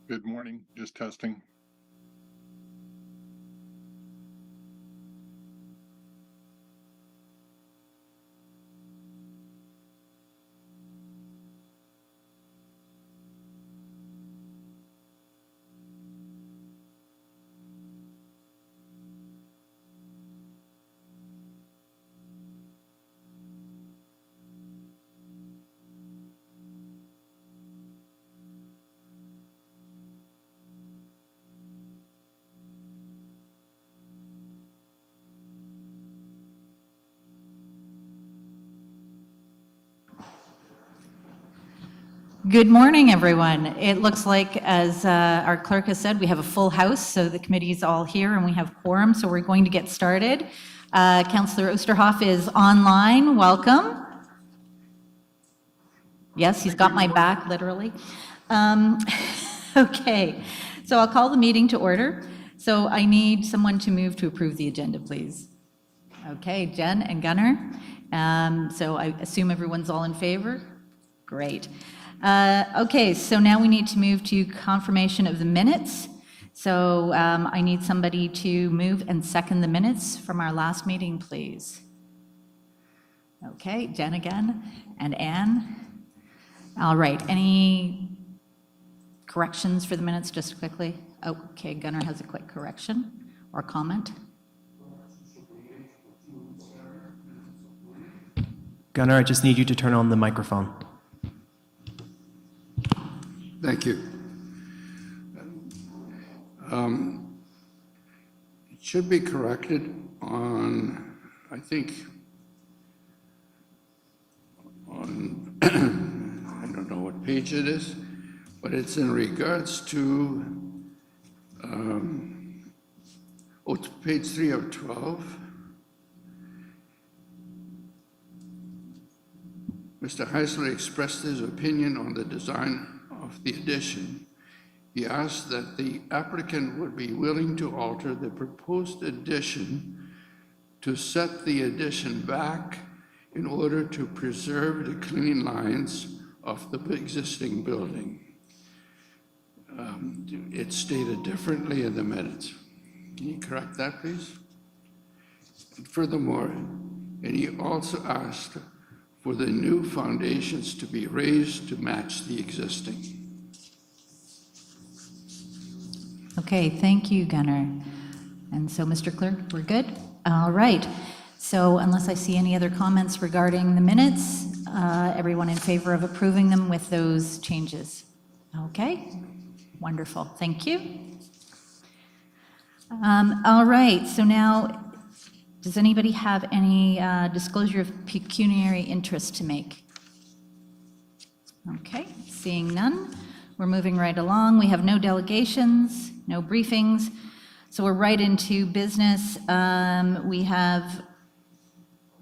Good morning, just testing. Good morning, everyone. It looks like, as our clerk has said, we have a full house, so the committee is all here and we have quorum, so we're going to get started. Councillor Oosterhoff is online. Welcome. Yes, he's got my back, literally. Okay, so I'll call the meeting to order. So I need someone to move to approve the agenda, please. Okay, Jen and Gunnar. So I assume everyone's all in favor? Great. Okay, so now we need to move to confirmation of the minutes. So I need somebody to move and second the minutes from our last meeting, please. Okay, Jen again, and Anne. All right, any corrections for the minutes, just quickly? Okay, Gunnar has a quick correction or comment. Gunnar, I just need you to turn on the microphone. Thank you. It should be corrected on, I think, on, I don't know what page it is, but it's in regards to, it's page 3 of 12. Mr. Heisler expressed his opinion on the design of the addition. He asked that the applicant would be willing to alter the proposed addition to set the addition back in order to preserve the clean lines of the existing building. It's stated differently in the minutes. Can you correct that, please? And furthermore, and he also asked for the new foundations to be raised to match the existing. Okay, thank you, Gunnar. And so, Mr. Clerk, we're good? All right. So unless I see any other comments regarding the minutes, everyone in favor of approving them with those changes? Okay, wonderful, thank you. All right, so now, does anybody have any disclosure of pecuniary interest to make? Okay, seeing none, we're moving right along. We have no delegations, no briefings, so we're right into business.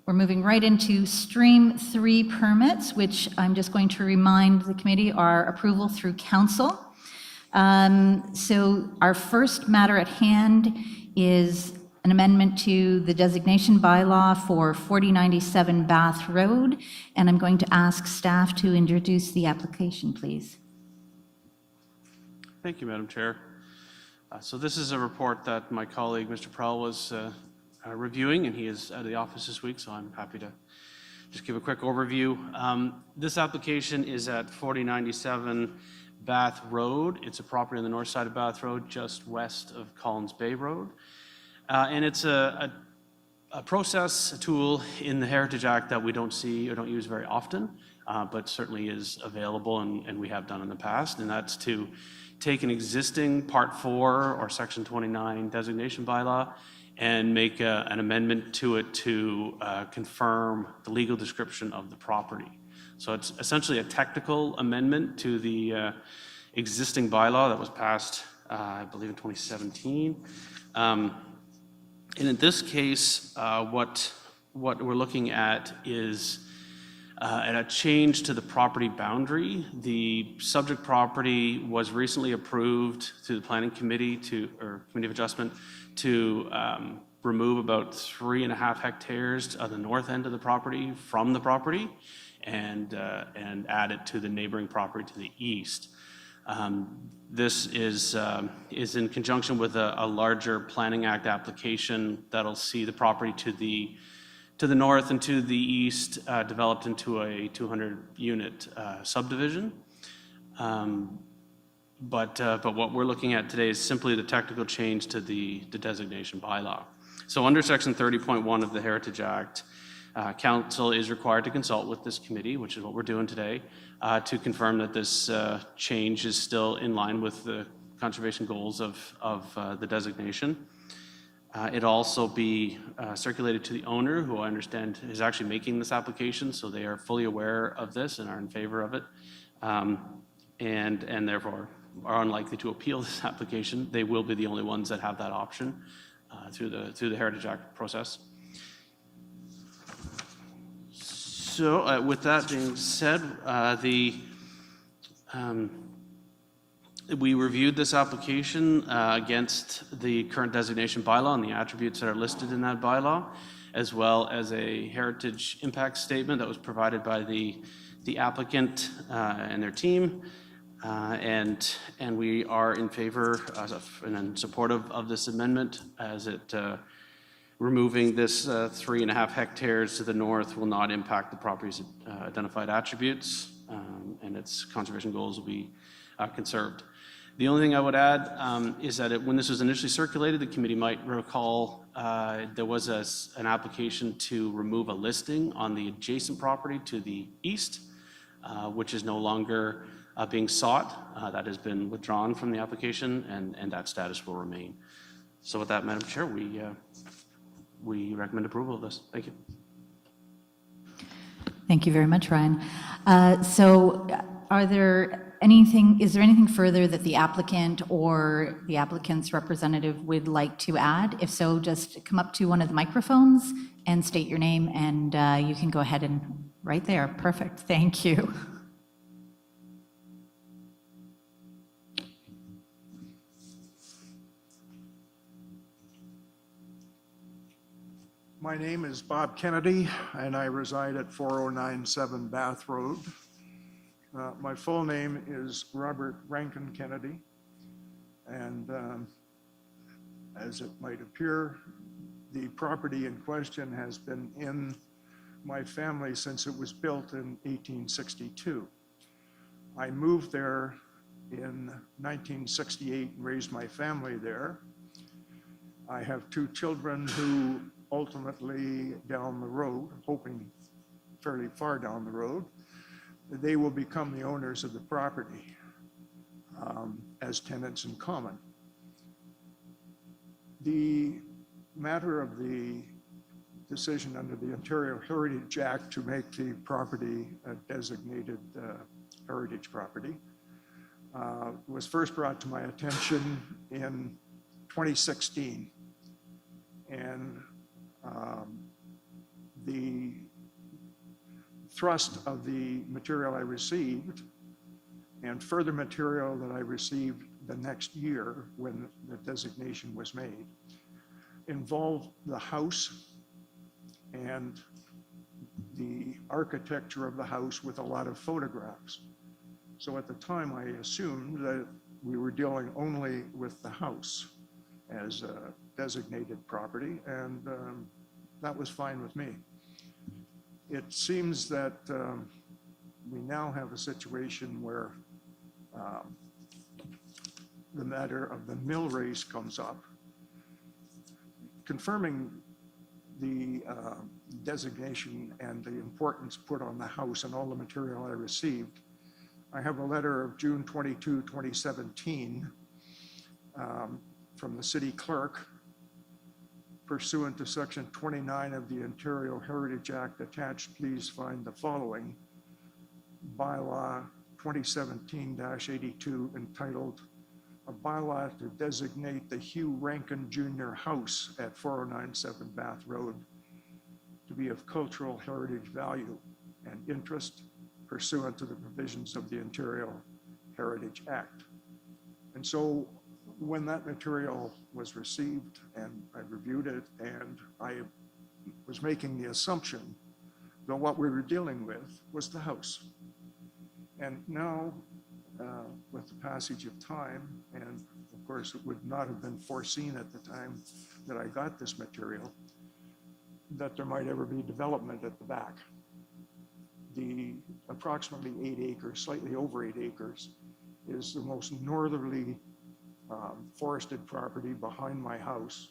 We're moving right into Stream 3 permits, which I'm just going to remind the committee are approval through council. So our first matter at hand is an amendment to the designation bylaw for 4097 Bath Road, and I'm going to ask staff to introduce the application, please. Thank you, Madam Chair. So this is a report that my colleague, Mr. Prowl, was reviewing, and he is out of the office this week, so I'm happy to just give a quick overview. This application is at 4097 Bath Road. It's a property on the north side of Bath Road, just west of Collins Bay Road. And it's a process, a tool in the Heritage Act that we don't see or don't use very often, but certainly is available and we have done in the past, and that's to take an existing Part 4 or Section 29 designation bylaw and make an amendment to it to confirm the legal description of the property. So it's essentially a technical amendment to the existing bylaw that was passed, I believe, in 2017. And in this case, what we're looking at is a change to the property boundary. The subject property was recently approved through the Planning Committee or Committee of Adjustment to remove about 3.5 hectares of the north end of the property from the property and add it to the neighboring property to the east. This is in conjunction with a larger Planning Act application that'll see the property to the north and to the east developed into a 200-unit subdivision. But what we're looking at today is simply the technical change to the designation bylaw. So under Section 30.1 of the Heritage Act, Council is required to consult with this committee, which is what we're doing today, to confirm that this change is still in line with the conservation goals of the designation. It also be circulated to the owner, who I understand is actually making this application, so they are fully aware of this and are in favor of it, and therefore are unlikely to appeal this application. They will be the only ones that have that option through the Heritage Act process. So with that being said, we reviewed this application against the current designation bylaw and the attributes that are listed in that bylaw, as well as a heritage impact statement that was provided by the applicant and their team. And we are in favor and in support of this amendment, as it removing this 3.5 hectares to the north will not impact the property's identified attributes, and its conservation goals will be conserved. The only thing I would add is that when this was initially circulated, the committee might recall there was an application to remove a listing on the adjacent property to the east, which is no longer being sought. That has been withdrawn from the application, and that status will remain. So with that, Madam Chair, we recommend approval of this. Thank you. Thank you very much, Ryan. So is there anything further that the applicant or the applicant's representative would like to add? If so, just come up to one of the microphones and state your name, and you can go ahead and right there. Perfect. Thank you. My name is Bob Kennedy, and I reside at 4097 Bath Road. My full name is Robert Rankin Kennedy, and as it might appear, the property in question has been in my family since it was built in 1862. I moved there in 1968 and raised my family there. I have 2 children who ultimately down the road, hoping fairly far down the road, they will become the owners of the property as tenants in common. The matter of the decision under the Ontario Heritage Act to make the property a designated heritage property was first brought to my attention in 2016. And the thrust of the material I received and further material that I received the next year when the designation was made involved the house and the architecture of the house with a lot of photographs. So at the time I assumed that we were dealing only with the house as a designated property, and that was fine with me. It seems that we now have a situation where the matter of the mill race comes up. Confirming the designation and the importance put on the house and all the material I received, I have a letter of June 22, 2017 from the city clerk pursuant to section 29 of the Ontario Heritage Act. Attached, please find the following bylaw 2017-82 entitled a bylaw to designate the Hugh Rankin Jr. House at 4097 Bath Road to be of cultural heritage value and interest pursuant to the provisions of the Ontario Heritage Act. And so when that material was received and I reviewed it, and I was making the assumption that what we were dealing with was the house. And now with the passage of time, and of course, it would not have been foreseen at the time that I got this material, that there might ever be development at the back. The approximately 8 acres, slightly over 8 acres, is the most northerly forested property behind my house,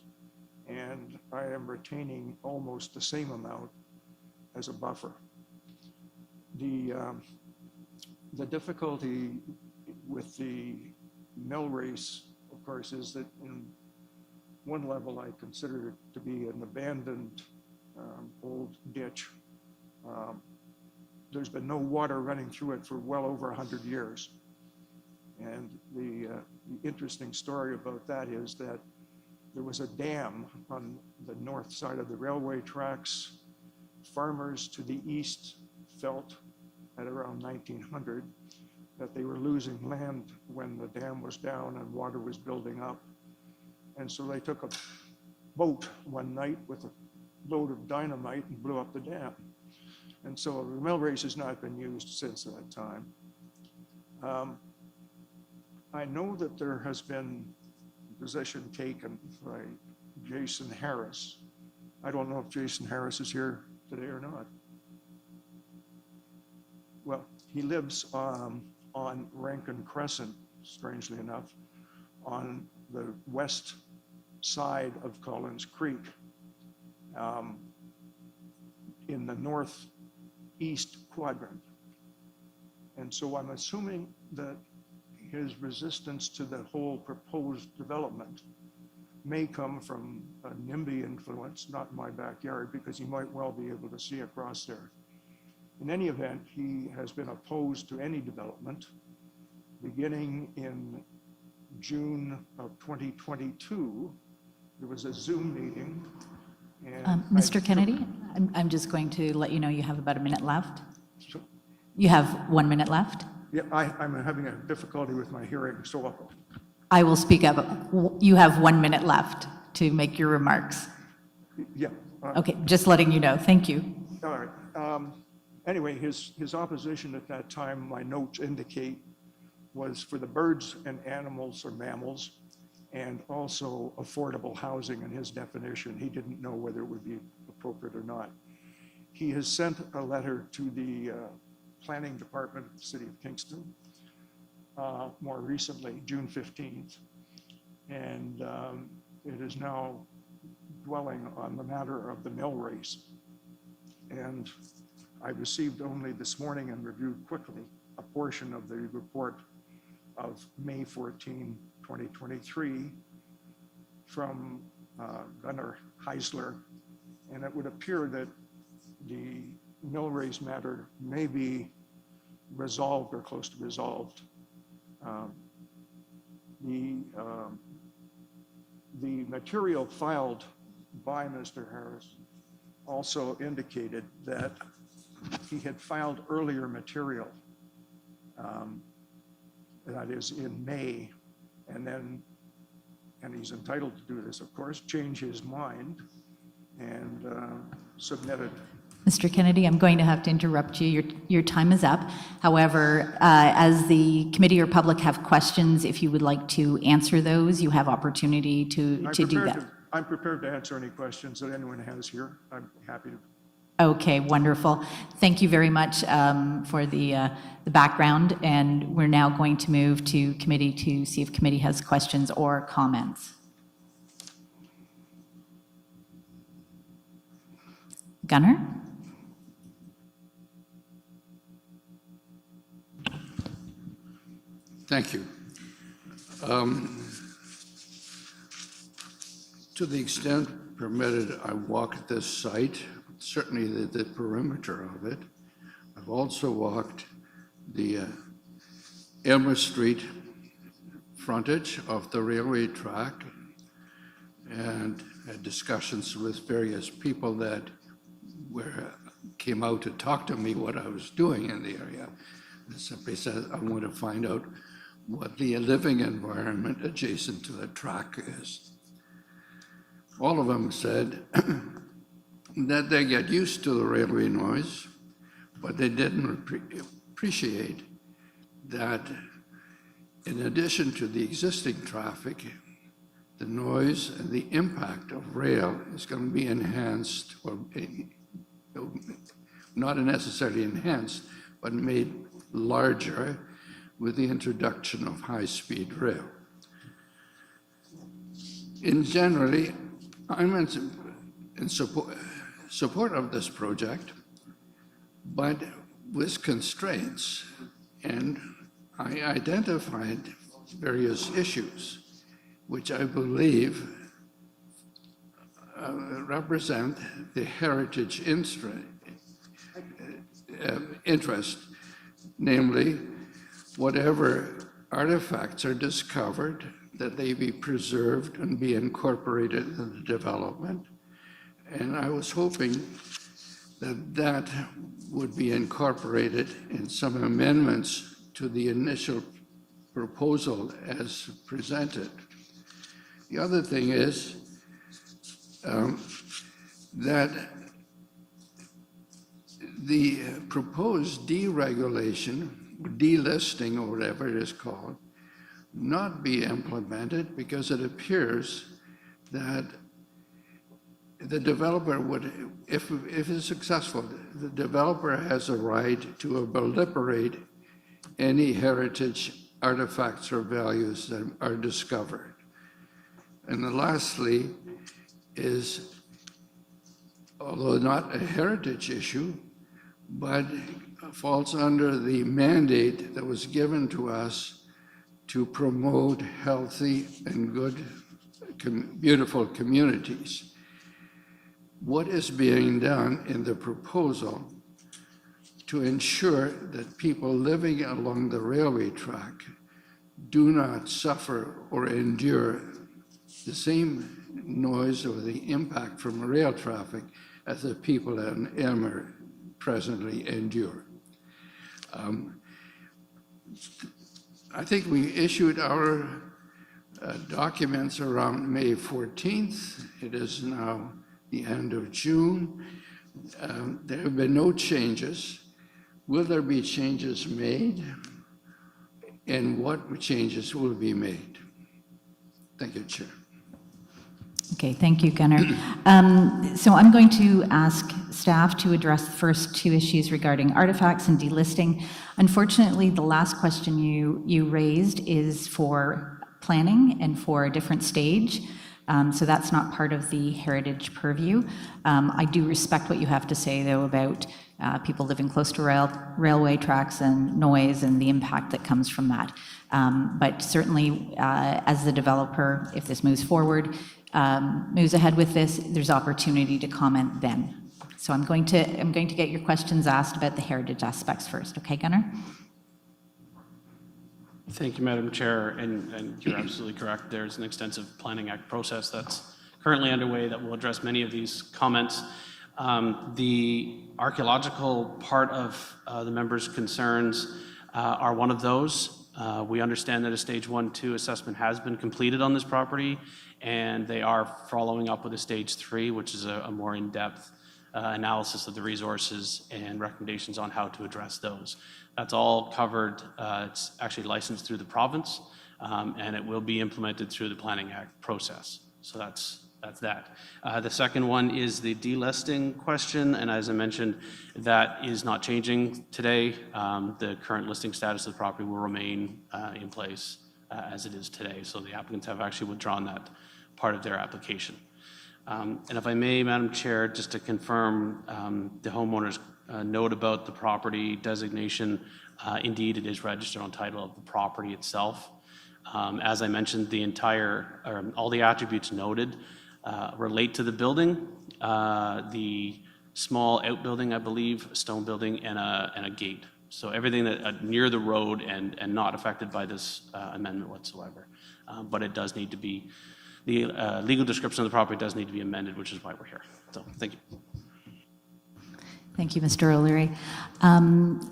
and I am retaining almost the same amount as a buffer. The difficulty with the mill race, of course, is that in one level I consider it to be an abandoned old ditch. There's been no water running through it for well over 100 years. And the interesting story about that is that there was a dam on the north side of the railway tracks. Farmers to the east felt at around 1900 that they were losing land when the dam was down and water was building up. And so they took a boat one night with a load of dynamite and blew up the dam. And so the mill race has not been used since that time. I know that there has been position taken by Jason Harris. I don't know if Jason Harris is here today or not. Well, he lives on Rankin Crescent, strangely enough, on the west side of Collins Creek, in the northeast quadrant. And so I'm assuming that his resistance to the whole proposed development may come from a NIMBY influence, not in my backyard, because he might well be able to see across there. In any event, he has been opposed to any development beginning in June of 2022. There was a Zoom meeting. And Mr. Kennedy, I'm just going to let you know you have about a minute left. So, You have 1 minute left. yeah, I'm having a difficulty with my hearing, so I will speak up. You have 1 minute left to make your remarks. yeah. Okay, just letting you know. Thank you. All right. Anyway, his opposition at that time, my notes indicate, was for the birds and animals or mammals, and also affordable housing in his definition. He didn't know whether it would be appropriate or not. He has sent a letter to the planning department of the city of Kingston more recently, June 15th, and it is now dwelling on the matter of the mill race. And I received only this morning and reviewed quickly a portion of the report of May 14, 2023 from Gunnar Heisler, and it would appear that the mill race matter may be resolved or close to resolved. The material filed by Mr. Harris also indicated that he had filed earlier material, that is in May, and he's entitled to do this, of course, change his mind and submitted. Mr. Kennedy, I'm going to have to interrupt you. Your time is up. However, as the committee or public have questions, if you would like to answer those, you have opportunity to do that. I'm prepared to answer any questions that anyone has here. I'm happy to. Okay, wonderful. Thank you very much for the background, and we're now going to move to committee to see if committee has questions or comments. Gunnar? Thank you. To the extent permitted, I walked this site, certainly the perimeter of it. I've also walked the Elmer Street frontage of the railway track and had discussions with various people that came out to talk to me what I was doing in the area. I simply said, I want to find out what the living environment adjacent to the track is. All of them said that they get used to the railway noise, but they didn't appreciate that In addition to the existing traffic, the noise and the impact of rail is going to be enhanced, or not necessarily enhanced, but made larger with the introduction of high-speed rail. In generally, I'm in support of this project, but with constraints, and I identified various issues which I believe represent the heritage interest, namely, whatever artifacts are discovered, that they be preserved and be incorporated in the development. And I was hoping that that would be incorporated in some amendments to the initial proposal as presented. The other thing is that the proposed deregulation, delisting, or whatever it is called, not be implemented because it appears that the developer would, if it's successful, the developer has a right to obliterate any heritage artifacts or values that are discovered. And then lastly is, although not a heritage issue, but falls under the mandate that was given to us to promote healthy and good, beautiful communities. What is being done in the proposal to ensure that people living along the railway track do not suffer or endure the same noise or the impact from rail traffic as the people in Aylmer presently endure? I think we issued our documents around May 14th. It is now the end of June. There have been no changes. Will there be changes made? And what changes will be made? Thank you, Chair. Okay, thank you, Gunnar. So I'm going to ask staff to address the first two issues regarding artifacts and delisting. Unfortunately, the last question you raised is for planning and for a different stage. So that's not part of the heritage purview. I do respect what you have to say, though, about people living close to railway tracks and noise and the impact that comes from that. But certainly, as the developer, if this moves forward, moves ahead with this, there's opportunity to comment then. So I'm going to get your questions asked about the heritage aspects first. Okay, Gunnar? Thank you, Madam Chair, and you're absolutely correct. There's an extensive Planning Act process that's currently underway that will address many of these comments. The archaeological part of the members' concerns are one of those. We understand that a stage 1-2 assessment has been completed on this property, and they are following up with a stage 3, which is a more in-depth analysis of the resources and recommendations on how to address those. That's all covered. It's actually licensed through the province, and it will be implemented through the Planning Act process. So that's that. The second one is the delisting question, and as I mentioned, that is not changing today. The current listing status of the property will remain in place as it is today. So the applicants have actually withdrawn that part of their application. And if I may, Madam Chair, just to confirm the homeowner's note about the property designation, indeed it is registered on title of the property itself. As I mentioned, all the attributes noted relate to the building, the small outbuilding, I believe, a stone building, and a gate. So everything that near the road and not affected by this amendment whatsoever. But it does need to be, the legal description of the property does need to be amended, which is why we're here. So thank you. Thank you, Mr. O'Leary.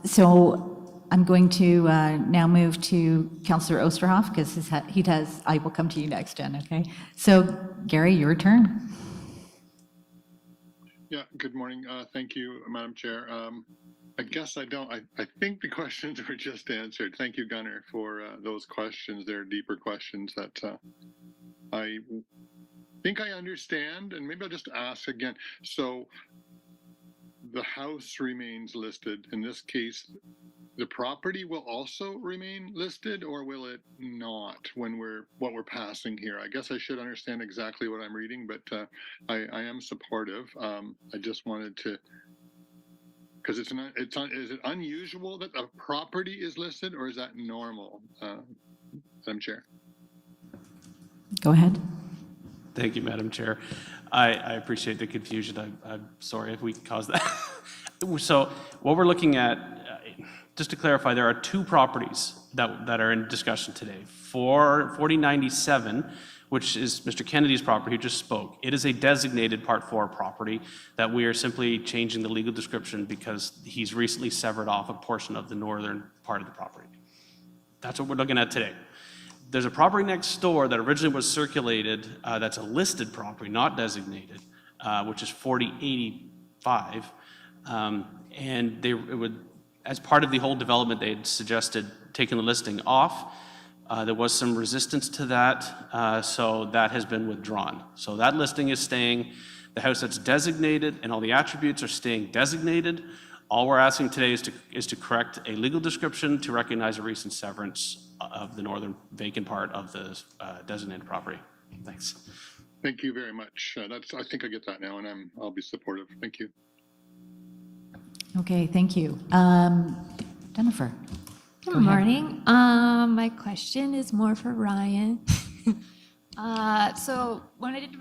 So I'm going to now move to Councillor Osterhoff, because I will come to you next, Jen, okay? So Gary, your turn. Yeah, good morning. Thank you, Madam Chair. I guess I don't. I think the questions were just answered. Thank you, Gunnar, for those questions. They're deeper questions that I think I understand, and maybe I'll just ask again. So the house remains listed. In this case, the property will also remain listed, or will it not when what we're passing here? I guess I should understand exactly what I'm reading, but I am supportive. I just wanted to, because is it unusual that a property is listed, or is that normal, Madam Chair? Go ahead. Thank you, Madam Chair. I appreciate the confusion. I'm sorry if we caused that. So what we're looking at, just to clarify, there are two properties that are in discussion today. 4097, which is Mr. Kennedy's property, who just spoke. It is a designated Part 4 property that we are simply changing the legal description because he's recently severed off a portion of the northern part of the property. That's what we're looking at today. There's a property next door that originally was circulated, that's a listed property, not designated, which is 4085. And it would, as part of the whole development, they had suggested taking the listing off. There was some resistance to that, so that has been withdrawn. So that listing is staying. The house that's designated and all the attributes are staying designated. All we're asking today is to correct a legal description to recognize a recent severance of the northern vacant part of the designated property. Thanks. Thank you very much. I think I get that now, and I'll be supportive. Thank you. Okay, thank you. Jennifer. Good morning. My question is more for Ryan. So when I did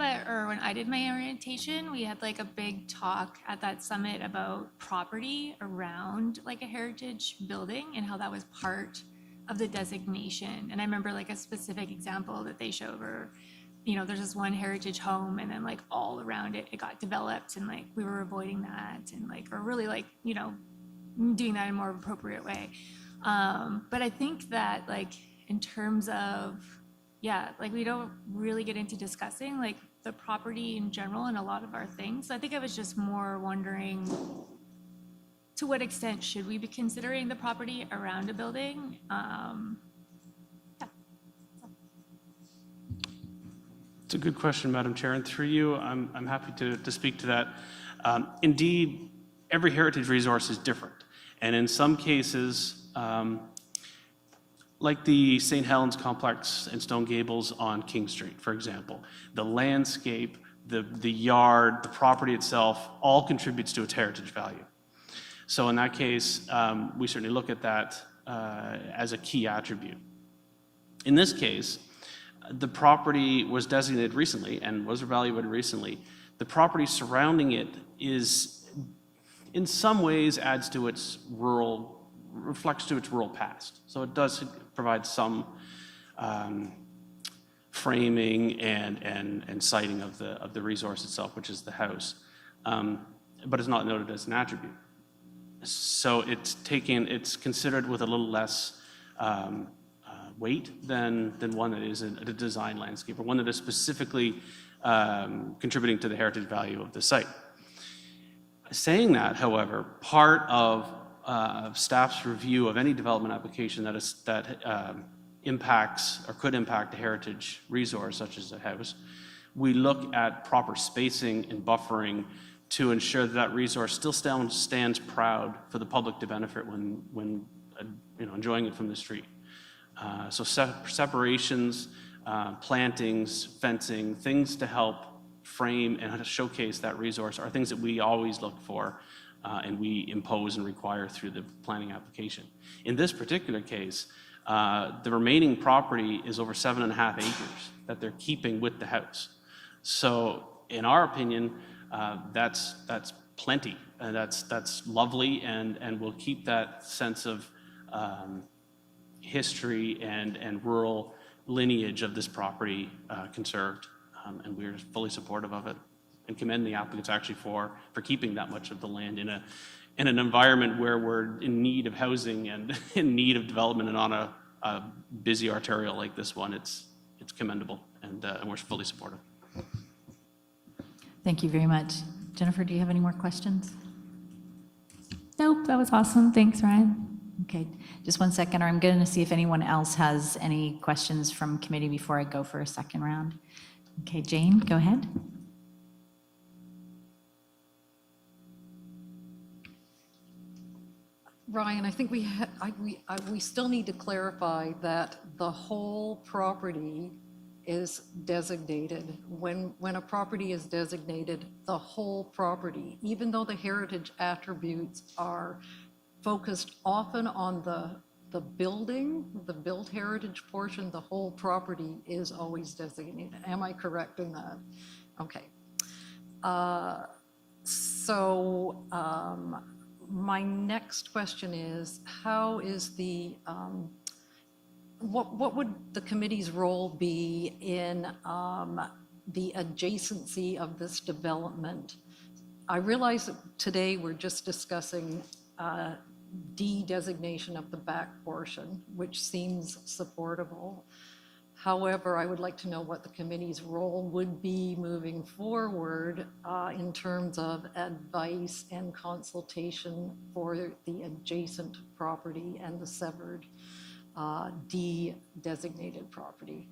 my orientation, we had like a big talk at that summit about property around like a heritage building and how that was part of the designation. And I remember like a specific example that they showed where, there's this one heritage home and then like all around it got developed, and like we were avoiding that and like, or really like, doing that in a more appropriate way. But I think that like in terms of, like we don't really get into discussing like the property in general and a lot of our things. So I think I was just more wondering, to what extent should we be considering the property around a building? It's a good question, Madam Chair, and through you, I'm happy to speak to that. Indeed, every heritage resource is different, and in some cases, like the St. Helens complex in Stone Gables on King Street, for example, the landscape, the yard, the property itself, all contributes to its heritage value. So in that case, we certainly look at that as a key attribute. In this case, the property was designated recently and was evaluated recently. The property surrounding it is, in some ways, reflects to its rural past. So it does provide some framing and citing of the resource itself, which is the house, but it's not noted as an attribute. So it's considered with a little less weight than one that is a design landscape, or one that is specifically contributing to the heritage value of the site. Saying that, however, part of staff's review of any development application that impacts or could impact a heritage resource such as a house, we look at proper spacing and buffering to ensure that resource still stands proud for the public to benefit when enjoying it from the street. So separations, plantings, fencing, things to help frame and showcase that resource are things that we always look for and we impose and require through the planning application. In this particular case, the remaining property is over 7.5 acres that they're keeping with the house. So in our opinion, that's plenty, and that's lovely, and will keep that sense of history and rural lineage of this property conserved, and we're fully supportive of it and commend the applicants actually for keeping that much of the land in an environment where we're in need of housing and in need of development, and on a busy arterial like this one. It's commendable, and we're fully supportive. Thank you very much. Jennifer, do you have any more questions? Nope, that was awesome. Thanks, Ryan. Okay, just one second, or I'm going to see if anyone else has any questions from committee before I go for a second round. Okay, Jane, go ahead. Ryan, I think we still need to clarify that the whole property is designated. When a property is designated, the whole property, even though the heritage attributes are focused often on the building, the built heritage portion, the whole property is always designated. Am I correct in that? Okay. My next question is, how is what would the committee's role be in the adjacency of this development? I realize that today we're just discussing de-designation of the back portion, which seems supportable. However, I would like to know what the committee's role would be moving forward in terms of advice and consultation for the adjacent property and the severed de-designated property.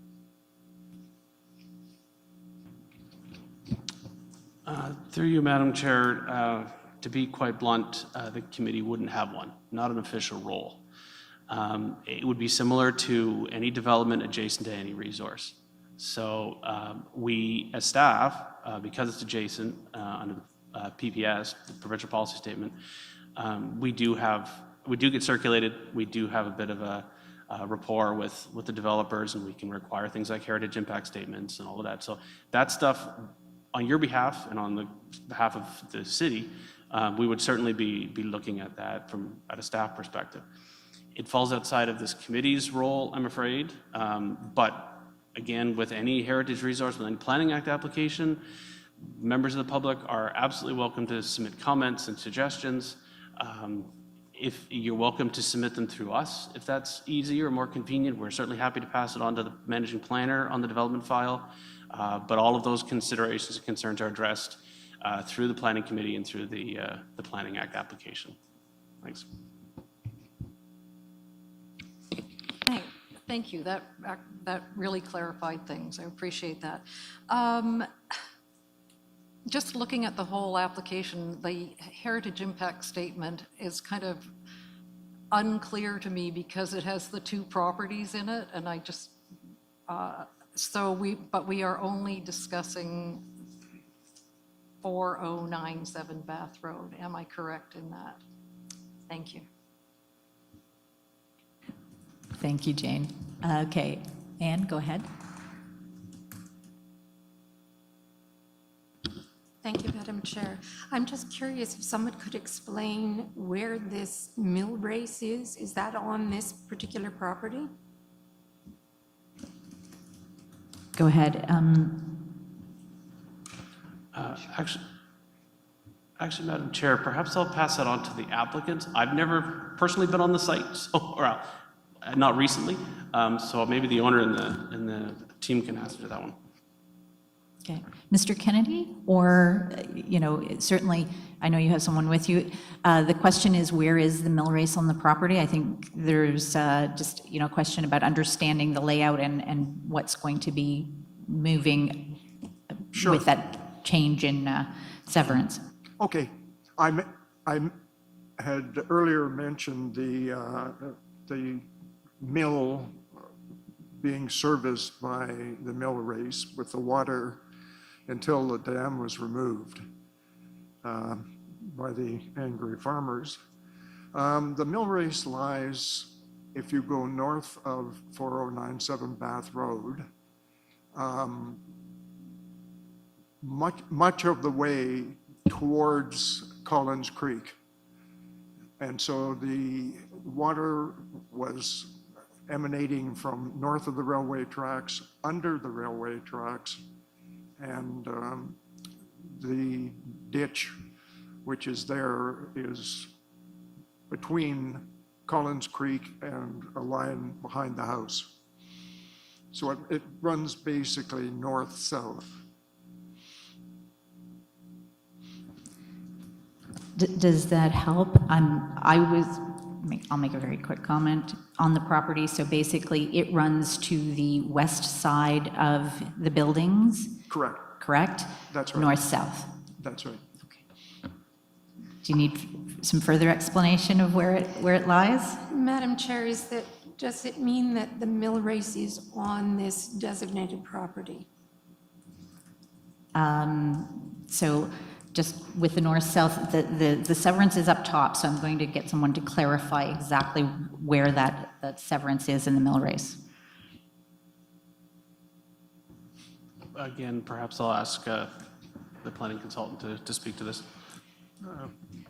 Through you, Madam Chair, to be quite blunt, the committee wouldn't have one, not an official role. It would be similar to any development adjacent to any resource. So we, as staff, because it's adjacent under the PPS, the provincial policy statement, we do get circulated. We do have a bit of a rapport with the developers, and we can require things like heritage impact statements and all of that. So that stuff, on your behalf and on the behalf of the city, we would certainly be looking at that at a staff perspective. It falls outside of this committee's role, I'm afraid. But again, with any heritage resource, with any Planning Act application, members of the public are absolutely welcome to submit comments and suggestions. If you're welcome to submit them through us, if that's easier or more convenient, we're certainly happy to pass it on to the managing planner on the development file. But all of those considerations and concerns are addressed through the Planning Committee and through the Planning Act application. Thanks. Thank you. That really clarified things. I appreciate that. Just looking at the whole application, the heritage impact statement is kind of unclear to me because it has the two properties in it, and I just but we are only discussing 4097 Bath Road. Am I correct in that? Thank you. Thank you, Jane. Okay, Anne, go ahead. Thank you, Madam Chair. I'm just curious if someone could explain where this mill race is. Is that on this particular property? Go ahead. Actually, Madam Chair, perhaps I'll pass that on to the applicants. I've never personally been on the site, or not recently, so maybe the owner and the team can answer that one. Okay, Mr. Kennedy, or, certainly, I know you have someone with you. The question is, where is the mill race on the property? I think there's just, a question about understanding the layout and what's going to be moving with that change in severance. Okay, I had earlier mentioned the mill being serviced by the mill race with the water until the dam was removed by the angry farmers. The mill race lies, if you go north of 4097 Bath Road, much of the way towards Collins Creek. And so the water was emanating from north of the railway tracks, under the railway tracks, and the ditch, which is there, is between Collins Creek and a line behind the house. So it runs basically north-south. Does that help? I'll make a very quick comment on the property. So basically, it runs to the west side of the buildings, Correct. correct? That's right. North-south. That's right. Do you need some further explanation of where it lies? Madam Chair, does it mean that the mill race is on this designated property? So just with the north-south, the severance is up top, so I'm going to get someone to clarify exactly where that severance is in the mill race. Again, perhaps I'll ask the planning consultant to speak to this.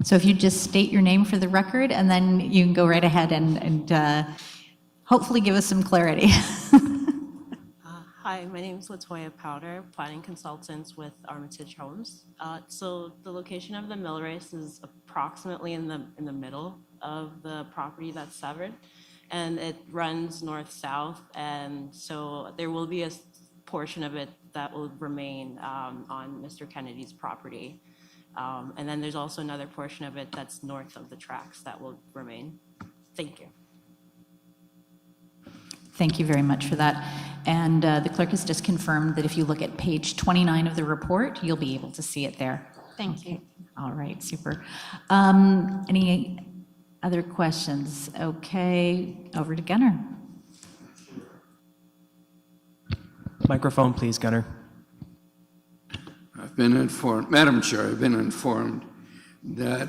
So if you just state your name for the record, and then you can go right ahead and hopefully give us some clarity. Hi, my name is Latoya Powder, planning consultant with Armitage Homes. So the location of the mill race is approximately in the middle of the property that's severed, and it runs north-south, and so there will be a portion of it that will remain on Mr. Kennedy's property. And then there's also another portion of it that's north of the tracks that will remain. Thank you. Thank you very much for that. And the clerk has just confirmed that if you look at page 29 of the report, you'll be able to see it there. Thank you. All right, super. Any other questions? Okay, over to Gunnar. Microphone, please, Gunnar. I've been informed, Madam Chair, I've been informed that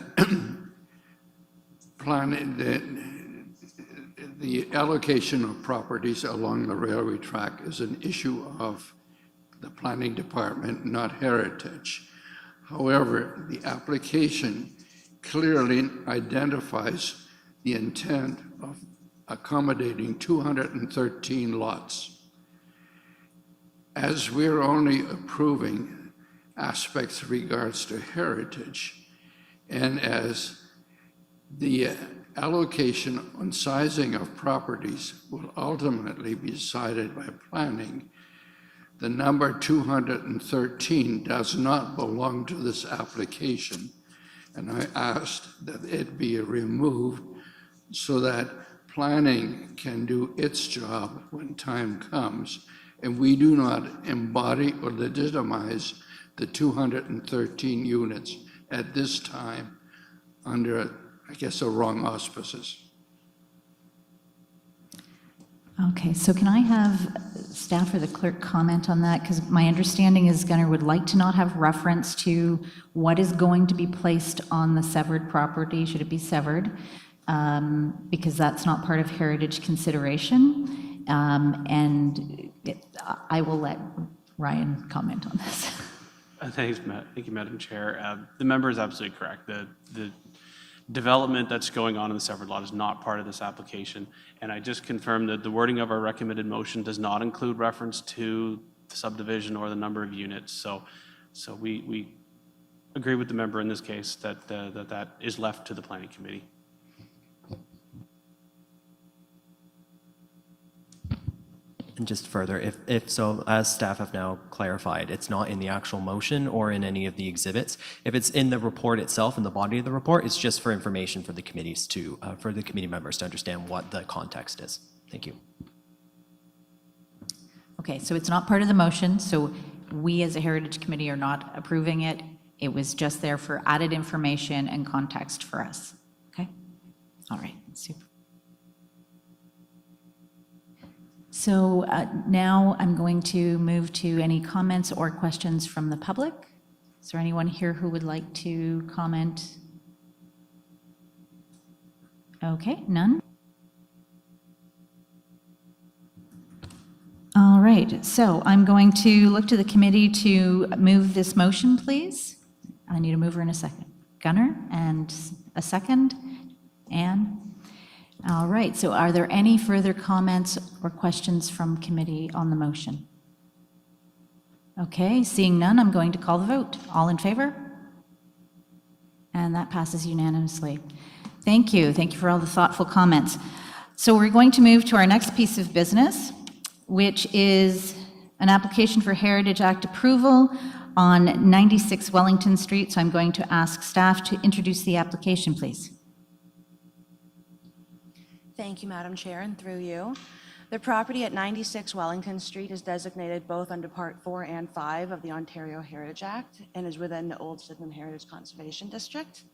the allocation of properties along the railway track is an issue of the planning department, not Heritage. However, the application clearly identifies the intent of accommodating 213 lots. As we're only approving aspects regards to heritage, and as the allocation and sizing of properties will ultimately be decided by planning, the number 213 does not belong to this application, and I asked that it be removed so that planning can do its job when time comes, and we do not embody or legitimize the 213 units at this time under, I guess, the wrong auspices. Okay, so can I have staff or the clerk comment on that? Because my understanding is Gunnar would like to not have reference to what is going to be placed on the severed property, should it be severed, because that's not part of heritage consideration. I will let Ryan comment on this. Thank you, Madam Chair. The member is absolutely correct. The development that's going on in the severed lot is not part of this application. And I just confirmed that the wording of our recommended motion does not include reference to the subdivision or the number of units. So we agree with the member in this case that that is left to the planning committee. And just further, if so, as staff have now clarified, it's not in the actual motion or in any of the exhibits. If it's in the report itself, in the body of the report, it's just for information for the committees to, for the committee members to understand what the context is. Thank you. Okay, so it's not part of the motion, so we as a Heritage Committee are not approving it. It was just there for added information and context for us. Okay? All right, super. So now I'm going to move to any comments or questions from the public. Is there anyone here who would like to comment? Okay, none? All right, so I'm going to look to the committee to move this motion, please. I need a mover in a second. Gunnar, and a second. Anne? All right, so are there any further comments or questions from committee on the motion? Okay, seeing none, I'm going to call the vote. All in favor? And that passes unanimously. Thank you. Thank you for all the thoughtful comments. So we're going to move to our next piece of business, which is an application for Heritage Act approval on 96 Wellington Street, so I'm going to ask staff to introduce the application, please. Thank you, Madam Chair, and through you. The property at 96 Wellington Street is designated both under Part 4 and 5 of the Ontario Heritage Act and is within the Old Sydenham Heritage Conservation District.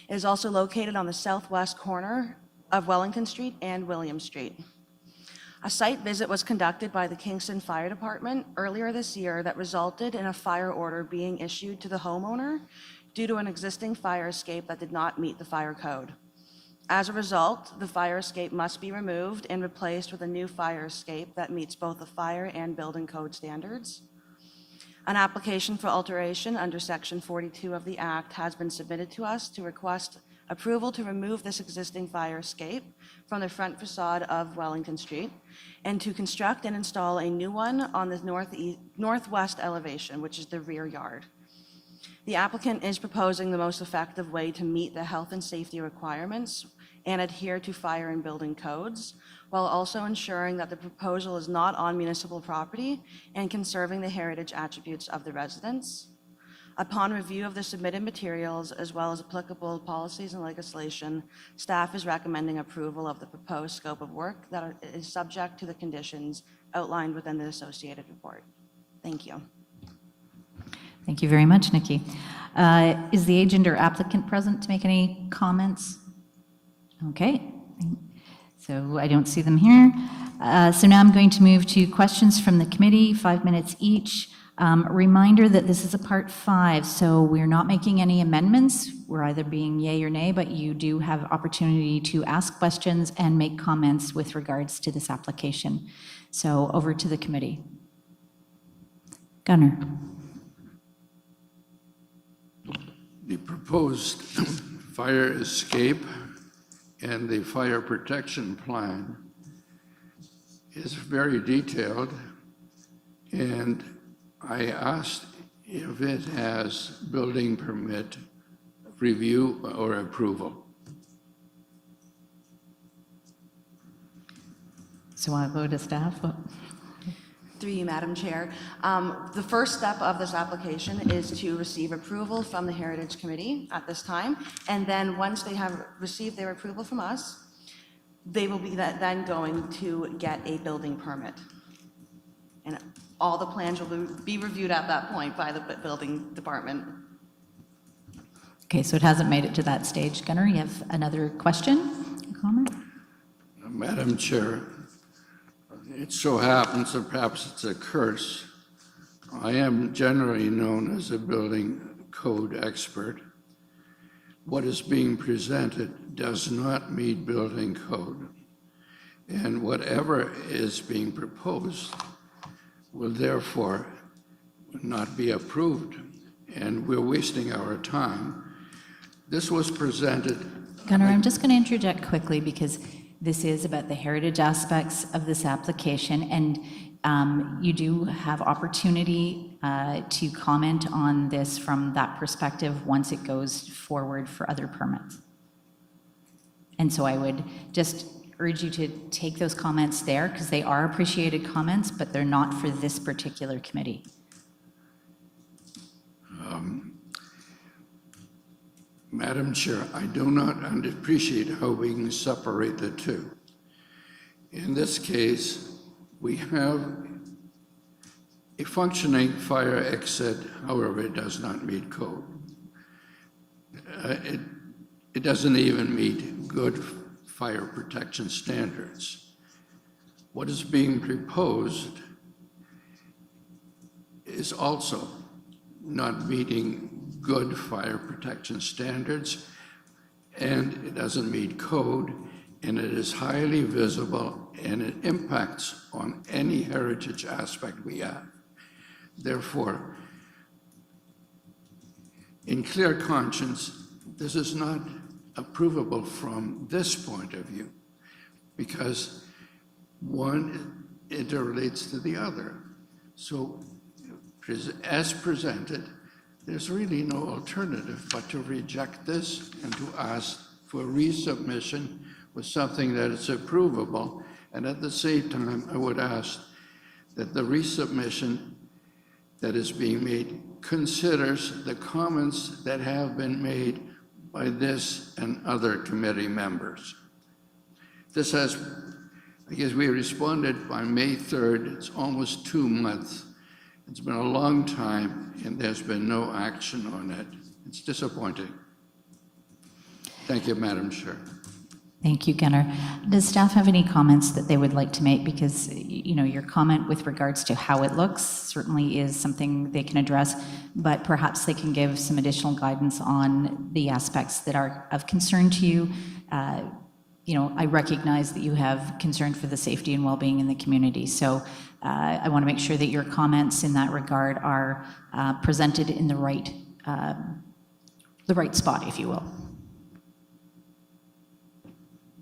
It is also located on the southwest corner of Wellington Street and William Street. A site visit was conducted by the Kingston Fire Department earlier this year that resulted in a fire order being issued to the homeowner due to an existing fire escape that did not meet the fire code. As a result, the fire escape must be removed and replaced with a new fire escape that meets both the fire and building code standards. An application for alteration under Section 42 of the Act has been submitted to us to request approval to remove this existing fire escape from the front facade of Wellington Street and to construct and install a new one on the northwest elevation, which is the rear yard. The applicant is proposing the most effective way to meet the health and safety requirements and adhere to fire and building codes, while also ensuring that the proposal is not on municipal property and conserving the heritage attributes of the residents. Upon review of the submitted materials, as well as applicable policies and legislation, staff is recommending approval of the proposed scope of work that is subject to the conditions outlined within the associated report. Thank you. Thank you very much, Nikki. Is the agent or applicant present to make any comments? Okay, so I don't see them here. So now I'm going to move to questions from the committee, 5 minutes each. Reminder that this is a part 5, so we're not making any amendments. We're either being yay or nay, but you do have opportunity to ask questions and make comments with regards to this application. So over to the committee. Gunnar. The proposed fire escape and the fire protection plan is very detailed, and I asked if it has building permit review or approval. So I'll go to staff. Through you, Madam Chair. The first step of this application is to receive approval from the Heritage Committee at this time, and then once they have received their approval from us, they will be then going to get a building permit. And all the plans will be reviewed at that point by the building department. Okay, so it hasn't made it to that stage. Gunnar, you have another question, comment? Madam Chair, it so happens, or perhaps it's a curse, I am generally known as a building code expert. What is being presented does not meet building code, and whatever is being proposed will therefore not be approved, and we're wasting our time. This was presented. Gunnar, I'm just going to interject quickly because this is about the heritage aspects of this application, and you do have opportunity to comment on this from that perspective once it goes forward for other permits. And so I would just urge you to take those comments there because they are appreciated comments, but they're not for this particular committee. Madam Chair, I do not appreciate how we can separate the two. In this case, we have a functioning fire exit, however, it does not meet code. It doesn't even meet good fire protection standards. What is being proposed is also not meeting good fire protection standards, and it doesn't meet code, and it is highly visible, and it impacts on any heritage aspect we have. Therefore, in clear conscience, this is not approvable from this point of view, because one interrelates to the other. So, as presented, there's really no alternative but to reject this and to ask for resubmission with something that is approvable. And at the same time, I would ask that the resubmission that is being made considers the comments that have been made by this and other committee members. This has, I guess we responded by May 3rd. It's almost 2 months. It's been a long time, and there's been no action on it. It's disappointing. Thank you, Madam Chair. Thank you, Gunnar. Does staff have any comments that they would like to make? Because, you know, your comment with regards to how it looks certainly is something they can address, but perhaps they can give some additional guidance on the aspects that are of concern to you. You know, I recognize that you have concern for the safety and well-being in the community, so I want to make sure that your comments in that regard are presented in the right spot, if you will.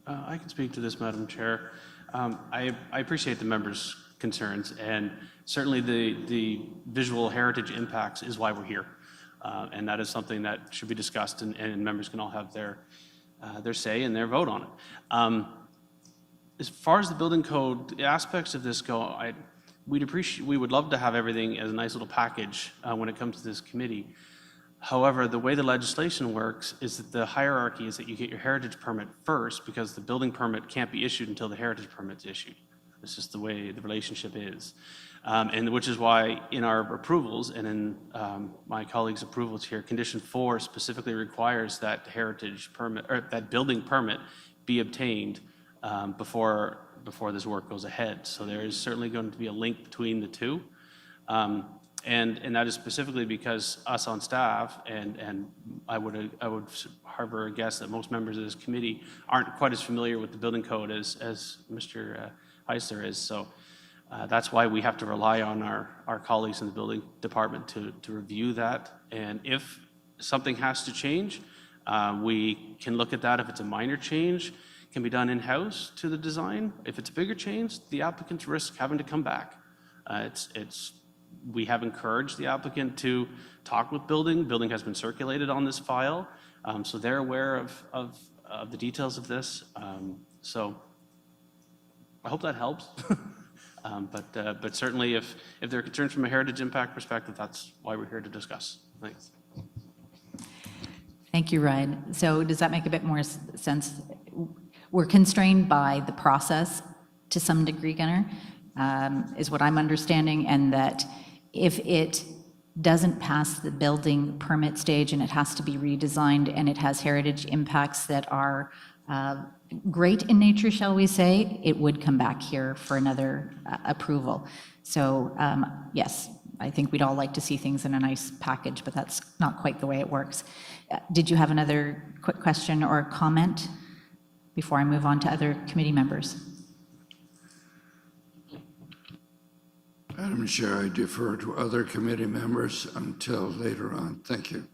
I can speak to this, Madam Chair. I appreciate the members' concerns, and certainly the visual heritage impacts is why we're here. And that is something that should be discussed, and members can all have their say and their vote on it. As far as the building code aspects of this go, we would love to have everything as a nice little package when it comes to this committee. However, the way the legislation works is that the hierarchy is that you get your heritage permit first, because the building permit can't be issued until the heritage permit's issued. It's just the way the relationship is. And which is why in our approvals and in my colleagues' approvals here, condition 4 specifically requires that heritage permit, or that building permit, be obtained before this work goes ahead. So there is certainly going to be a link between the two. And that is specifically because us on staff, and I would harbor a guess that most members of this committee aren't quite as familiar with the building code as Mr. Heisler is. So that's why we have to rely on our colleagues in the building department to review that. And if something has to change, we can look at that. If it's a minor change, it can be done in-house to the design. If it's a bigger change, the applicants risk having to come back. We have encouraged the applicant to talk with building. Building has been circulated on this file, so they're aware of the details of this. So I hope that helps. But certainly if there are concerns from a heritage impact perspective, that's why we're here to discuss. Thanks. Thank you, Ryan. So does that make a bit more sense? We're constrained by the process to some degree, Gunnar, is what I'm understanding, and that if it doesn't pass the building permit stage and it has to be redesigned and it has heritage impacts that are great in nature, shall we say, it would come back here for another approval. So yes, I think we'd all like to see things in a nice package, but that's not quite the way it works. Did you have another quick question or comment before I move on to other committee members? Madam Chair, I defer to other committee members until later on. Thank you.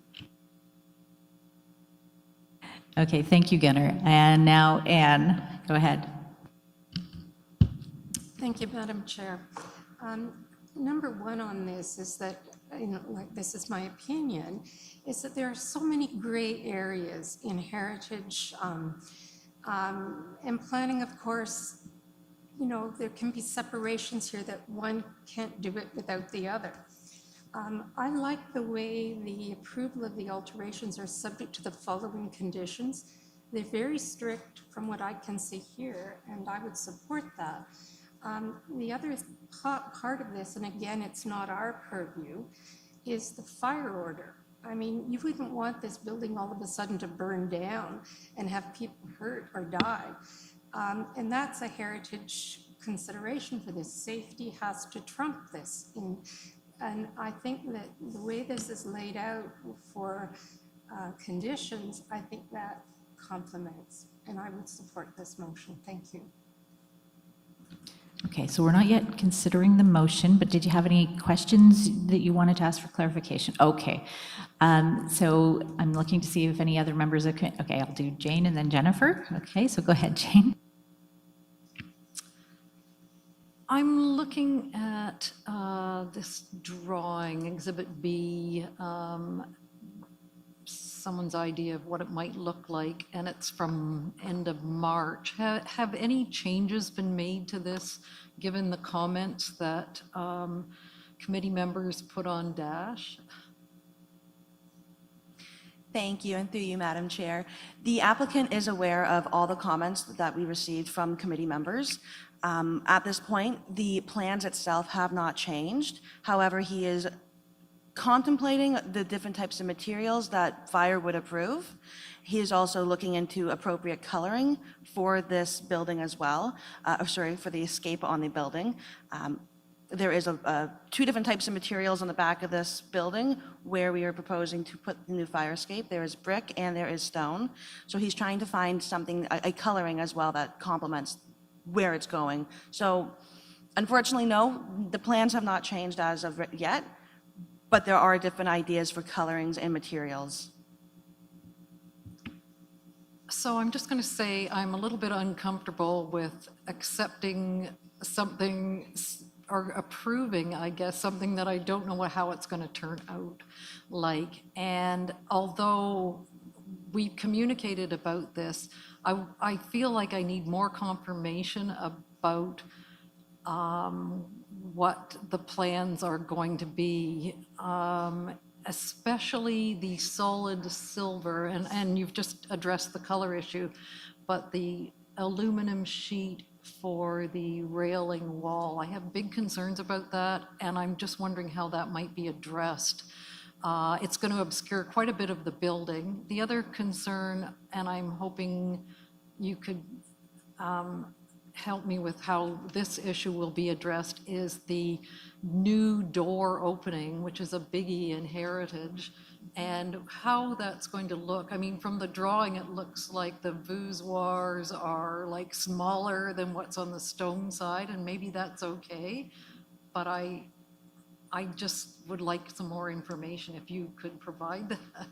Okay, thank you, Gunnar. And now Anne, go ahead. Thank you, Madam Chair. Number one on this is that, like this is my opinion, is that there are so many gray areas in heritage and planning, of course. There can be separations here that one can't do it without the other. I like the way the approval of the alterations are subject to the following conditions. They're very strict from what I can see here, and I would support that. The other part of this, and again, it's not our purview, is the fire order. I mean, you wouldn't want this building all of a sudden to burn down and have people hurt or die. And that's a heritage consideration for this. Safety has to trump this. And I think that the way this is laid out for conditions, I think that complements, and I would support this motion. Thank you. Okay, so we're not yet considering the motion, but did you have any questions that you wanted to ask for clarification? Okay, so I'm looking to see if any other members are, okay, I'll do Jane and then Jennifer. Okay, so go ahead, Jane. I'm looking at this drawing, Exhibit B, someone's idea of what it might look like, and it's from end of March. Have any changes been made to this, given the comments that committee members put on Dash? Thank you, and through you, Madam Chair. The applicant is aware of all the comments that we received from committee members. At this point, the plans itself have not changed. However, he is contemplating the different types of materials that fire would approve. He is also looking into appropriate coloring for this building as well, for the escape on the building. There is two different types of materials on the back of this building where we are proposing to put the new fire escape. There is brick and there is stone. So he's trying to find something, a coloring as well that complements where it's going. So unfortunately, no, the plans have not changed as of yet, but there are different ideas for colorings and materials. So I'm just going to say I'm a little bit uncomfortable with accepting something or approving, I guess, something that I don't know how it's going to turn out like. And although we communicated about this, I feel like I need more confirmation about what the plans are going to be, especially the solid silver, and you've just addressed the color issue, but the aluminum sheet for the railing wall. I have big concerns about that, and I'm just wondering how that might be addressed. It's going to obscure quite a bit of the building. The other concern, and I'm hoping you could help me with how this issue will be addressed, is the new door opening, which is a biggie in Heritage, and how that's going to look. I mean, from the drawing, it looks like the voussoirs are like smaller than what's on the stone side, and maybe that's okay, but I just would like some more information if you could provide that.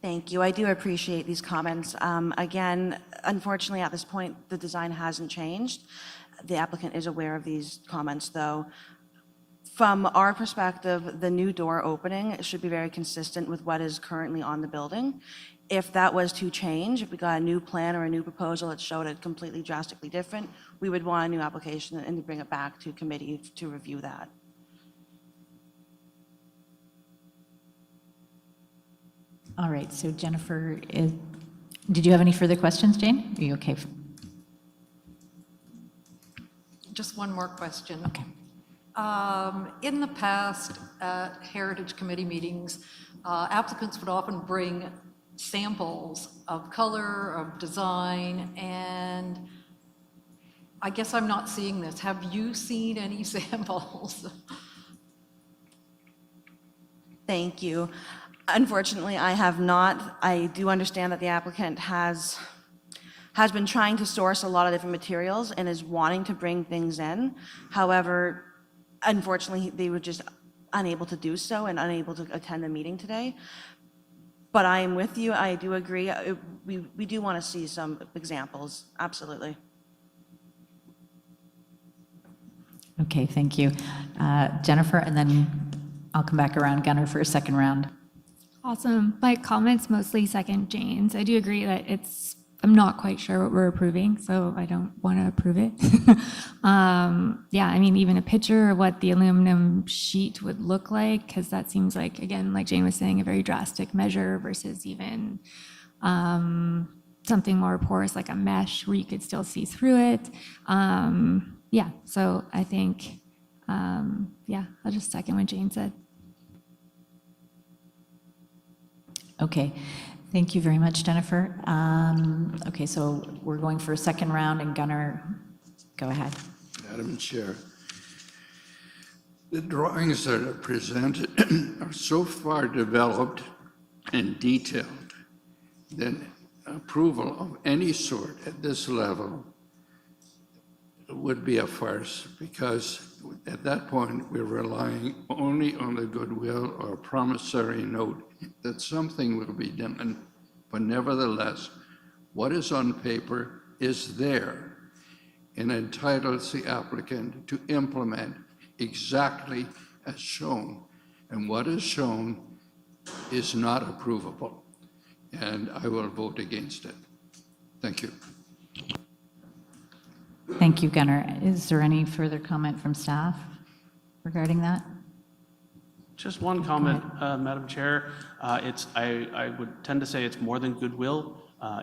Thank you. I do appreciate these comments. Again, unfortunately, at this point, the design hasn't changed. The applicant is aware of these comments, though. From our perspective, the new door opening should be very consistent with what is currently on the building. If that was to change, if we got a new plan or a new proposal that showed it completely drastically different, we would want a new application and to bring it back to committee to review that. All right, so Jennifer, did you have any further questions, Jane? Are you okay? Just one more question. Okay. In the past, at Heritage Committee meetings, applicants would often bring samples of color, of design, and I guess I'm not seeing this. Have you seen any samples? Thank you. Unfortunately, I have not. I do understand that the applicant has been trying to source a lot of different materials and is wanting to bring things in. However, unfortunately, they were just unable to do so and unable to attend the meeting today. But I am with you. I do agree. We do want to see some examples. Absolutely. Okay, thank you. Jennifer, and then I'll come back around Gunnar for a second round. Awesome. My comments mostly second Jane's. I do agree that I'm not quite sure what we're approving, so I don't want to approve it. Yeah, I mean, even a picture of what the aluminum sheet would look like, because that seems like, again, like Jane was saying, a very drastic measure versus even something more porous like a mesh where you could still see through it. Yeah, so I think, yeah, I'll just second what Jane said. Okay, thank you very much, Jennifer. Okay, so we're going for a second round, and Gunnar, go ahead. Madam Chair, the drawings that are presented are so far developed and detailed that approval of any sort at this level would be a farce, because at that point, we're relying only on the goodwill or promissory note that something will be done. But nevertheless, what is on paper is there and entitles the applicant to implement exactly as shown. And what is shown is not approvable. And I will vote against it. Thank you. Thank you, Gunnar. Is there any further comment from staff regarding that? Just one comment, Madam Chair. I would tend to say it's more than goodwill.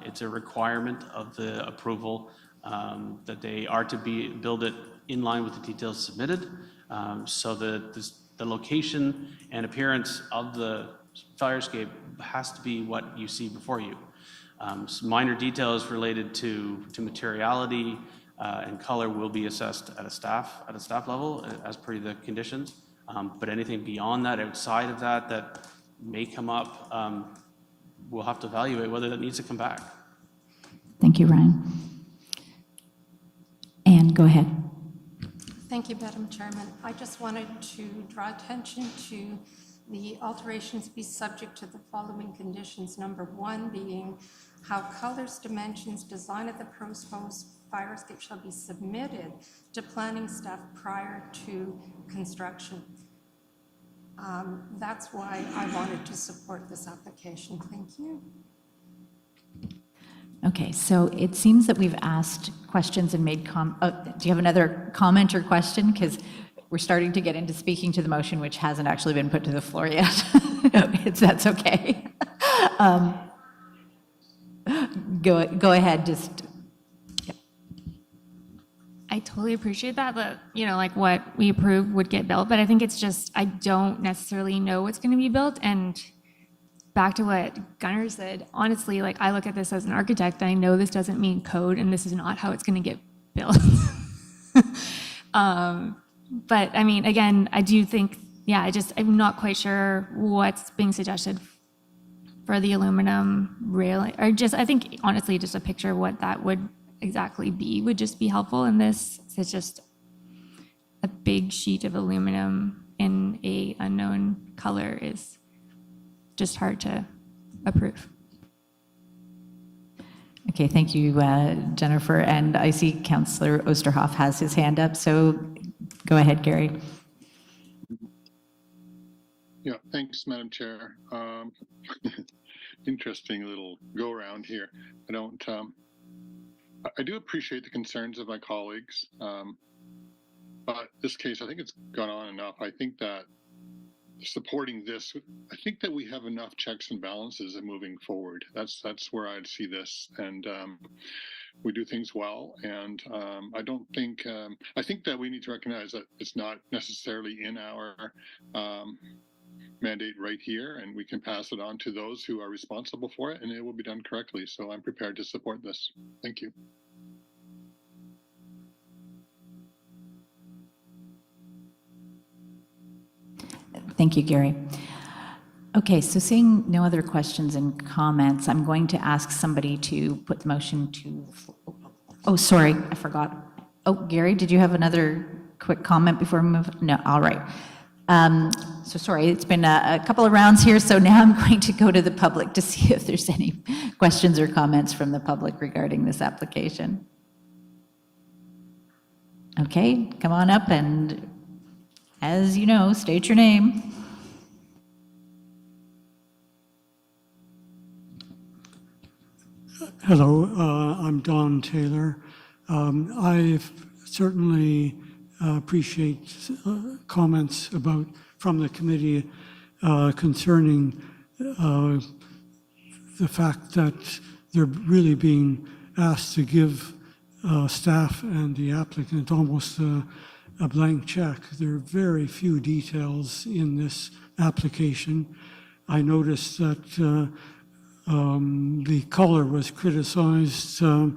It's a requirement of the approval that they are to build it in line with the details submitted. So the location and appearance of the fire escape has to be what you see before you. Some minor details related to materiality and color will be assessed at a staff level as per the conditions. But anything beyond that, outside of that, that may come up, we'll have to evaluate whether that needs to come back. Thank you, Ryan. Anne, go ahead. Thank you, Madam Chairman. I just wanted to draw attention to the alterations be subject to the following conditions. Number one being how colors, dimensions, design of the proposed fire escape shall be submitted to planning staff prior to construction. That's why I wanted to support this application. Thank you. Okay, so it seems that we've asked questions and made do you have another comment or question? Because we're starting to get into speaking to the motion, which hasn't actually been put to the floor yet. That's okay. Go ahead, just. I totally appreciate that, but like what we approve would get built, but I think it's just, I don't necessarily know what's going to be built. And back to what Gunnar said, honestly, like I look at this as an architect, and I know this doesn't mean code, and this is not how it's going to get built. But I mean, again, I do think, I'm not quite sure what's being suggested for the aluminum railing, or I think honestly, just a picture of what that would exactly be would just be helpful in this. It's just a big sheet of aluminum in a unknown color is just hard to approve. Okay, thank you, Jennifer. And I see Councillor Osterhoff has his hand up, so go ahead, Gary. Yeah, thanks, Madam Chair. Interesting little go around here. I do appreciate the concerns of my colleagues, but this case, I think it's gone on enough. I think that supporting this, I think that we have enough checks and balances in moving forward. That's where I'd see this, and we do things well. And I think that we need to recognize that it's not necessarily in our mandate right here, and we can pass it on to those who are responsible for it, and it will be done correctly. So I'm prepared to support this. Thank you. Thank you, Gary. Okay, so seeing no other questions and comments, I'm going to ask somebody to put the motion to, oh, sorry, I forgot. Oh, Gary, did you have another quick comment before we move? No, all right. So sorry, it's been a couple of rounds here, so now I'm going to go to the public to see if there's any questions or comments from the public regarding this application. Okay, come on up, and as you know, state your name. Hello, I'm Don Taylor. I certainly appreciate comments from the committee concerning the fact that they're really being asked to give staff and the applicant almost a blank check. There are very few details in this application. I noticed that the color was criticized by,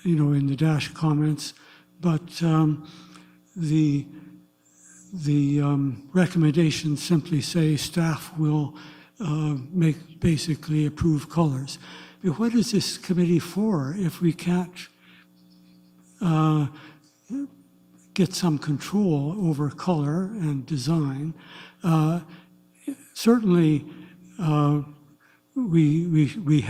in the dash comments, but the recommendations simply say staff will make basically approve colors. But what is this committee for if we can't get some control over color and design? Certainly, we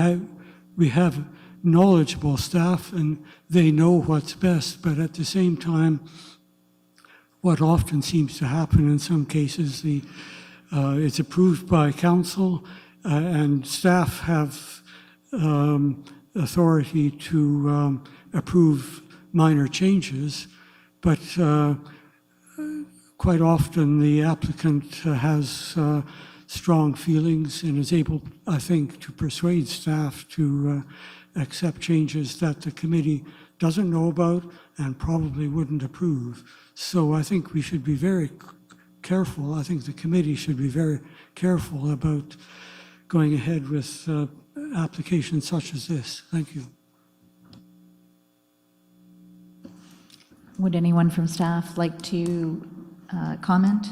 have knowledgeable staff and they know what's best, but at the same time, what often seems to happen in some cases, it's approved by council and staff have authority to approve minor changes, but quite often the applicant has strong feelings and is able, I think, to persuade staff to accept changes that the committee doesn't know about and probably wouldn't approve. So I think we should be very careful. I think the committee should be very careful about going ahead with applications such as this. Thank you. Would anyone from staff like to comment?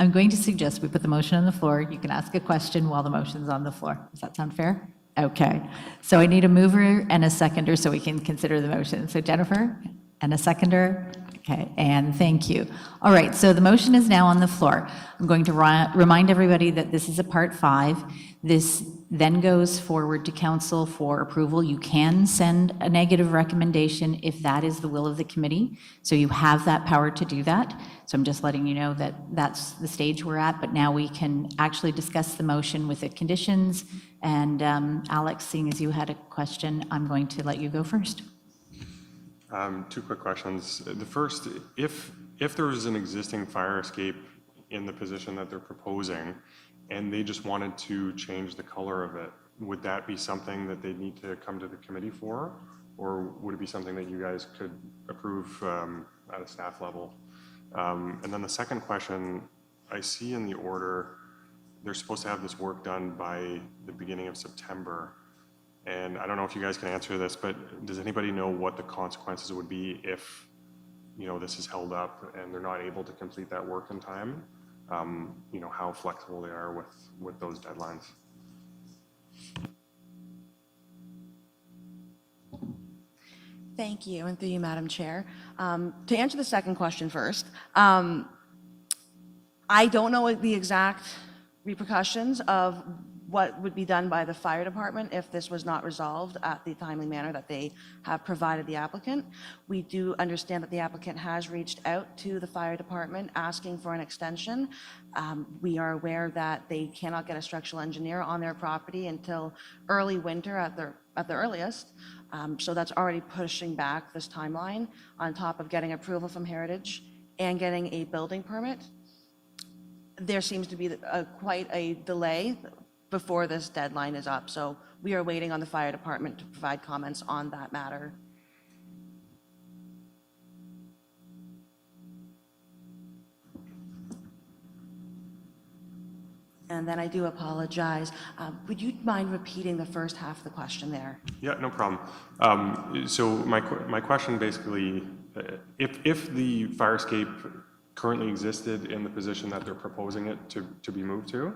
I'm going to suggest we put the motion on the floor. You can ask a question while the motion's on the floor. Does that sound fair? Okay. So I need a mover and a seconder so we can consider the motion. So Jennifer and a seconder. Okay, and thank you. All right, so the motion is now on the floor. I'm going to remind everybody that this is a Part 5. This then goes forward to council for approval. You can send a negative recommendation if that is the will of the committee. So you have that power to do that. So I'm just letting you know that that's the stage we're at, but now we can actually discuss the motion with the conditions. And Alex, seeing as you had a question, I'm going to let you go first. Two quick questions. The first, if there was an existing fire escape in the position that they're proposing and they just wanted to change the color of it, would that be something that they need to come to the committee for? Or would it be something that you guys could approve at a staff level? And then the second question, I see in the order, they're supposed to have this work done by the beginning of September. And I don't know if you guys can answer this, but does anybody know what the consequences would be if, you know, this is held up and they're not able to complete that work in time? You know, how flexible they are with those deadlines? Thank you, and through you, Madam Chair. To answer the second question first, I don't know the exact repercussions of what would be done by the fire department if this was not resolved at the timely manner that they have provided the applicant. We do understand that the applicant has reached out to the fire department asking for an extension. We are aware that they cannot get a structural engineer on their property until early winter at the earliest. So that's already pushing back this timeline on top of getting approval from Heritage and getting a building permit. There seems to be quite a delay before this deadline is up. So we are waiting on the fire department to provide comments on that matter. And then I do apologize. Would you mind repeating the first half of the question there? Yeah, no problem. So my question basically, if the fire escape currently existed in the position that they're proposing it to be moved to,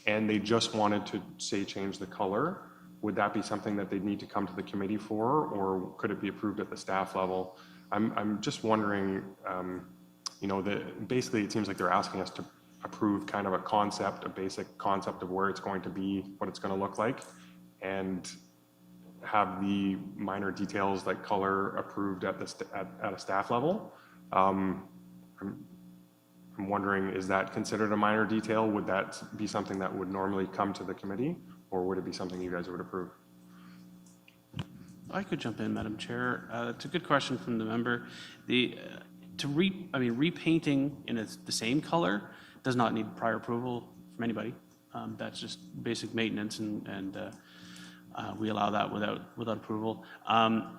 and they just wanted to, say, change the color, would that be something that they'd need to come to the committee for, or could it be approved at the staff level? I'm just wondering, you know, basically it seems like they're asking us to approve kind of a concept, a basic concept of where it's going to be, what it's going to look like, and have the minor details like color approved at a staff level. I'm wondering, is that considered a minor detail? Would that be something that would normally come to the committee, or would it be something you guys would approve? I could jump in, Madam Chair. It's a good question from the member. Repainting in the same color does not need prior approval from anybody. That's just basic maintenance, and we allow that without approval.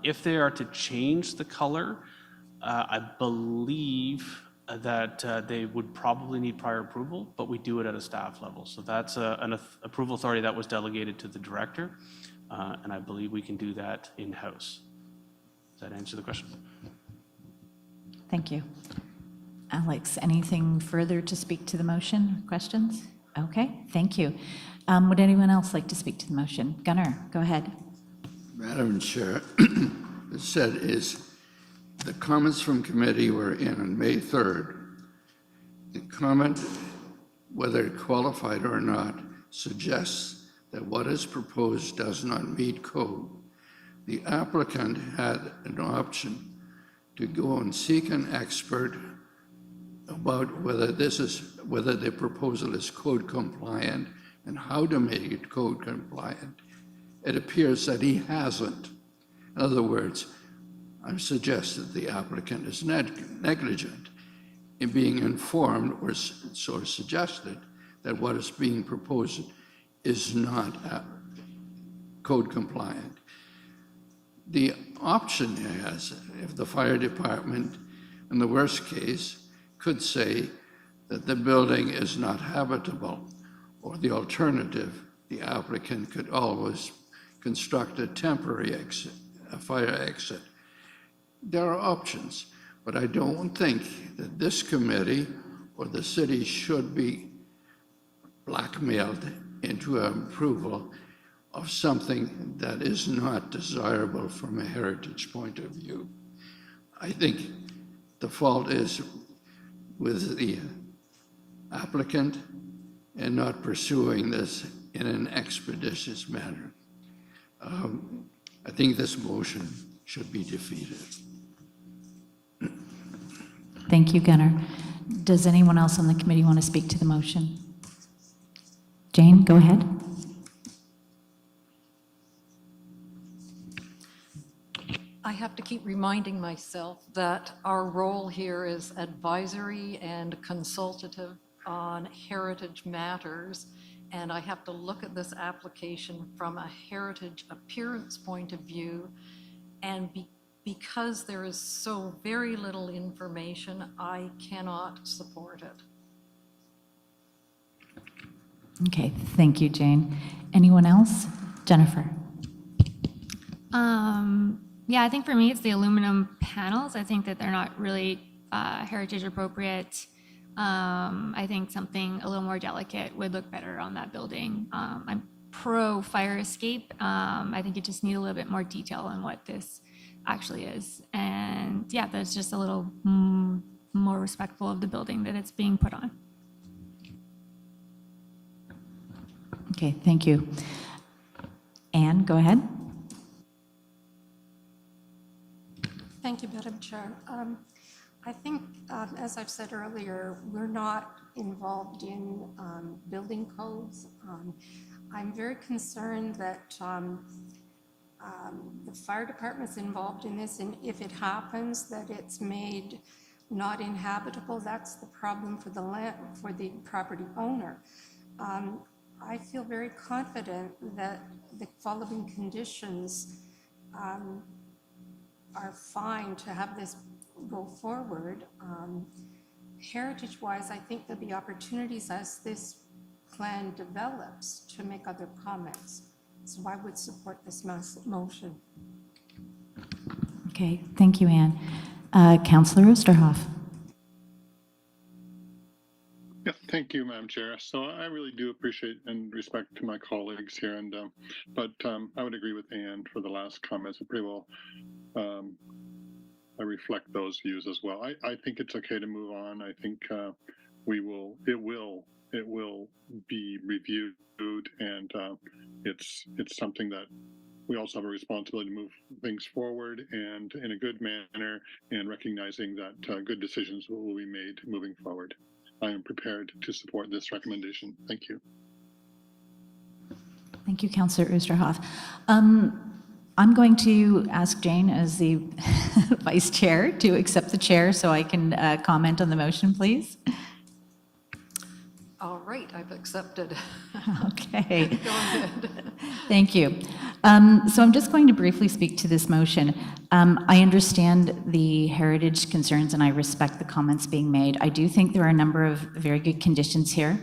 If they are to change the color, I believe that they would probably need prior approval, but we do it at a staff level. So that's an approval authority that was delegated to the director, and I believe we can do that in-house. Does that answer the question? Thank you. Alex, anything further to speak to the motion? Questions? Okay, thank you. Would anyone else like to speak to the motion? Gunnar, go ahead. Madam Chair, it said the comments from committee were in on May 3rd. The comment, whether qualified or not, suggests that what is proposed does not meet code. The applicant had an option to go and seek an expert about whether the proposal is code compliant and how to make it code compliant, it appears that he hasn't. In other words, I've suggested the applicant is negligent in being informed or so suggested that what is being proposed is not code compliant. The option is, if the fire department, in the worst case, could say that the building is not habitable, or the alternative, the applicant could always construct a temporary exit, a fire exit. There are options, but I don't think that this committee or the city should be blackmailed into approval of something that is not desirable from a heritage point of view. I think the fault is with the applicant and not pursuing this in an expeditious manner. I think this motion should be defeated. Thank you, Gunnar. Does anyone else on the committee want to speak to the motion? Jane, go ahead. I have to keep reminding myself that our role here is advisory and consultative on heritage matters, and I have to look at this application from a heritage appearance point of view, and because there is so very little information, I cannot support it. Okay, thank you, Jane. Anyone else? Jennifer? Yeah, I think for me, it's the aluminum panels. I think that they're not really heritage appropriate. I think something a little more delicate would look better on that building. I'm pro fire escape. I think it just needs a little bit more detail on what this actually is. And yeah, that's just a little more respectful of the building that it's being put on. Okay, thank you. Anne, go ahead. Thank you, Madam Chair. I think, as I've said earlier, we're not involved in building codes. I'm very concerned that the fire department's involved in this, and if it happens that it's made not inhabitable, that's the problem for the land, for the property owner. I feel very confident that the following conditions are fine to have this go forward. Heritage-wise, I think there'll be opportunities as this plan develops to make other comments. So I would support this motion. Okay, thank you, Anne. Councillor Oosterhoff? Yeah, thank you, Madam Chair. So I really do appreciate and respect to my colleagues here, and but I would agree with Anne for the last comments. It pretty well I reflect those views as well. I think it's okay to move on. I think it will be reviewed, and it's something that we also have a responsibility to move things forward and in a good manner, and recognizing that good decisions will be made moving forward. I am prepared to support this recommendation. Thank you. Thank you, Councillor Oosterhoff. I'm going to ask Jane, as the vice chair, to accept the chair so I can comment on the motion, please. All right, I've accepted. Okay. Go ahead. Thank you. So I'm just going to briefly speak to this motion. I understand the heritage concerns and I respect the comments being made. I do think there are a number of very good conditions here.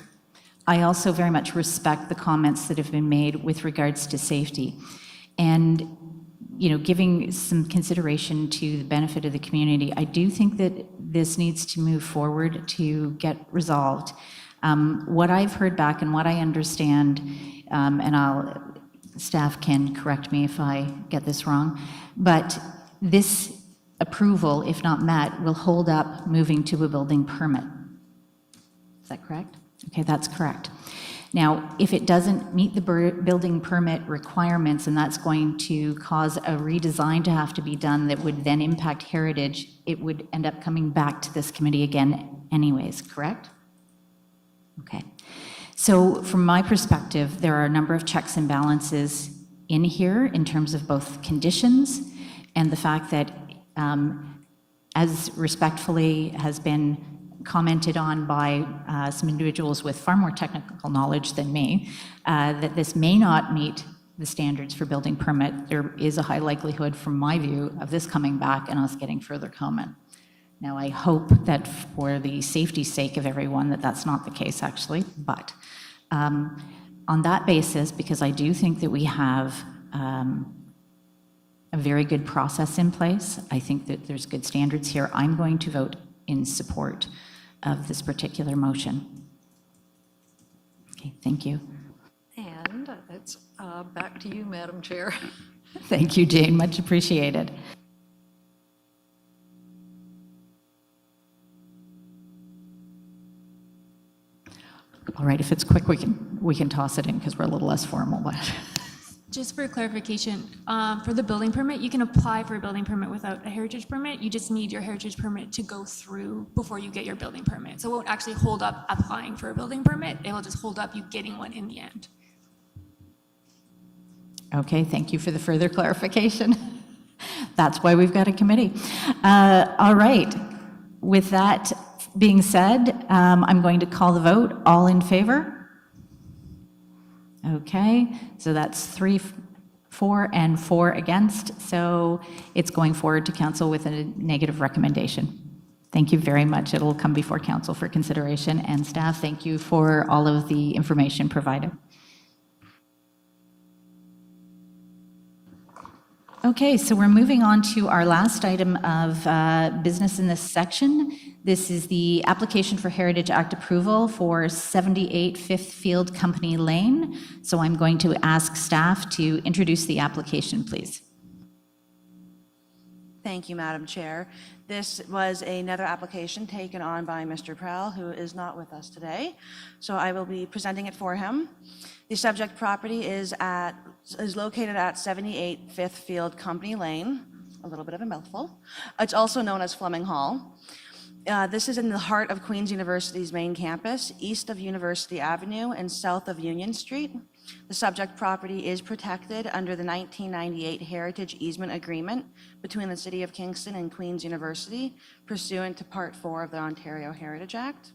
I also very much respect the comments that have been made with regards to safety. And, you know, giving some consideration to the benefit of the community, I do think that this needs to move forward to get resolved. What I've heard back and what I understand, and staff can correct me if I get this wrong, but this approval, if not met, will hold up moving to a building permit. Is that correct? Okay, that's correct. Now, if it doesn't meet the building permit requirements, and that's going to cause a redesign to have to be done that would then impact heritage, it would end up coming back to this committee again anyways, correct? Okay. So from my perspective, there are a number of checks and balances in here in terms of both conditions and the fact that, as respectfully has been commented on by some individuals with far more technical knowledge than me, that this may not meet the standards for building permit. There is a high likelihood, from my view, of this coming back and us getting further comment. Now, I hope that for the safety's sake of everyone, that that's not the case, actually. But on that basis, because I do think that we have a very good process in place, I think that there's good standards here. I'm going to vote in support of this particular motion. Okay, thank you. And it's back to you, Madam Chair. Thank you, Jane, much appreciated. All right, if it's quick, we can toss it in because we're a little less formal, but. Just for clarification, for the building permit, you can apply for a building permit without a heritage permit. You just need your heritage permit to go through before you get your building permit. So it won't actually hold up applying for a building permit. It will just hold up you getting one in the end. Okay, thank you for the further clarification. That's why we've got a committee. All right, with that being said, I'm going to call the vote. All in favor? Okay, so that's 3 for and 4 against. So it's going forward to council with a negative recommendation. Thank you very much. It'll come before council for consideration. And staff, thank you for all of the information provided. Okay, so we're moving on to our last item of business in this section. This is the application for Heritage Act approval for 78 Fifth Field Company Lane. So I'm going to ask staff to introduce the application, please. Thank you, Madam Chair. This was another application taken on by Mr. Prowl, who is not with us today. So I will be presenting it for him. The subject property is located at 78 Fifth Field Company Lane, a little bit of a mouthful. It's also known as Fleming Hall. This is in the heart of Queen's University's main campus, east of University Avenue and south of Union Street. The subject property is protected under the 1998 Heritage Easement Agreement between the City of Kingston and Queen's University, pursuant to Part 4 of the Ontario Heritage Act.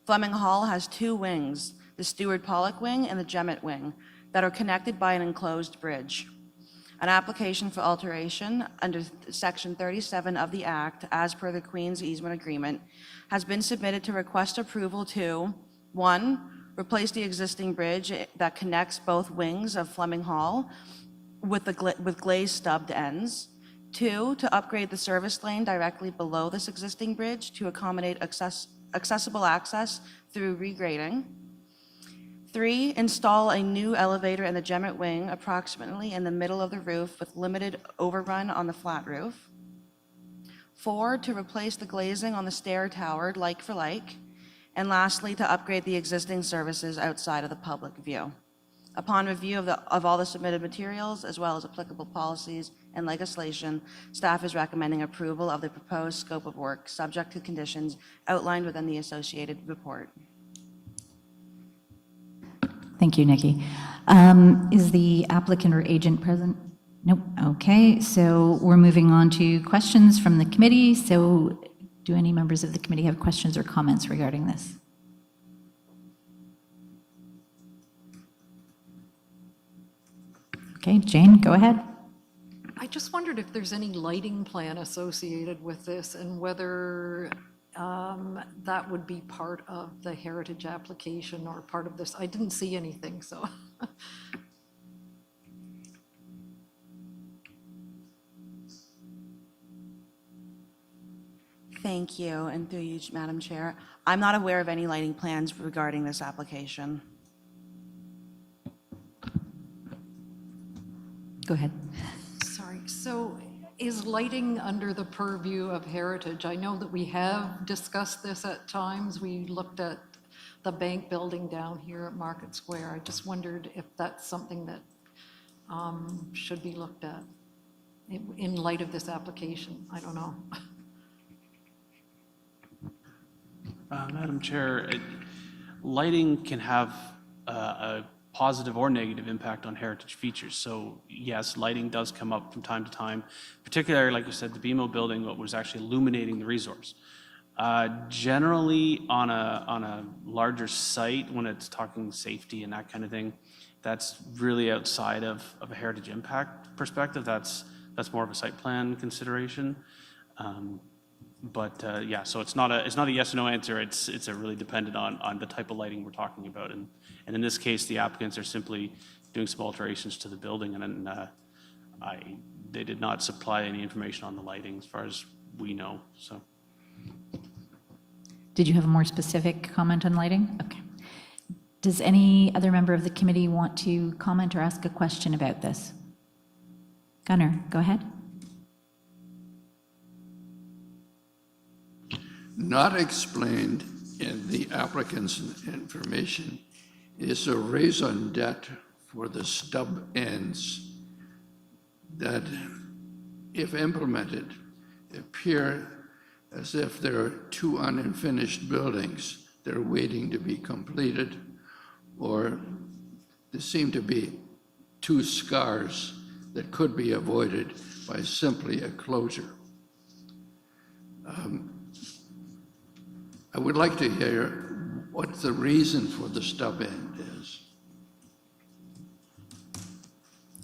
Fleming Hall has 2 wings, the Stewart Pollock Wing and the Jemmett Wing, that are connected by an enclosed bridge. An application for alteration under Section 37 of the Act, as per the Queen's Easement Agreement, has been submitted to request approval to, 1, replace the existing bridge that connects both wings of Fleming Hall with glazed stubbed ends. 2, to upgrade the service lane directly below this existing bridge to accommodate accessible access through regrading. 3, install a new elevator in the Jemmett Wing approximately in the middle of the roof with limited overrun on the flat roof. 4, to replace the glazing on the stair tower like for like. And lastly, to upgrade the existing services outside of the public view. Upon review of all the submitted materials, as well as applicable policies and legislation, staff is recommending approval of the proposed scope of work, subject to conditions outlined within the associated report. Thank you, Nikki. Is the applicant or agent present? Nope. Okay, so we're moving on to questions from the committee. So do any members of the committee have questions or comments regarding this? Okay, Jane, go ahead. I just wondered if there's any lighting plan associated with this and whether that would be part of the heritage application or part of this. I didn't see anything, so. Thank you, and through you, Madam Chair. I'm not aware of any lighting plans regarding this application. Go ahead. Sorry, so is lighting under the purview of heritage? I know that we have discussed this at times. We looked at the bank building down here at Market Square. I just wondered if that's something that should be looked at in light of this application. I don't know. Madam Chair, lighting can have a positive or negative impact on heritage features. So yes, lighting does come up from time to time, particularly, like you said, the BMO building, what was actually illuminating the resource. Generally, on a larger site, when it's talking safety and that kind of thing, that's really outside of a heritage impact perspective. That's more of a site plan consideration. Yeah, so it's not a yes or no answer. It's a really dependent on the type of lighting we're talking about. And in this case, the applicants are simply doing some alterations to the building, and then they did not supply any information on the lighting as far as we know. So. Did you have a more specific comment on lighting? Okay. Does any other member of the committee want to comment or ask a question about this? Gunnar, go ahead. Not explained in the applicant's information is a raison d'etre for the stub ends that, if implemented, appear as if there are two unfinished buildings that are waiting to be completed, or there seem to be two scars that could be avoided by simply a closure. I would like to hear what the reason for the stub end is.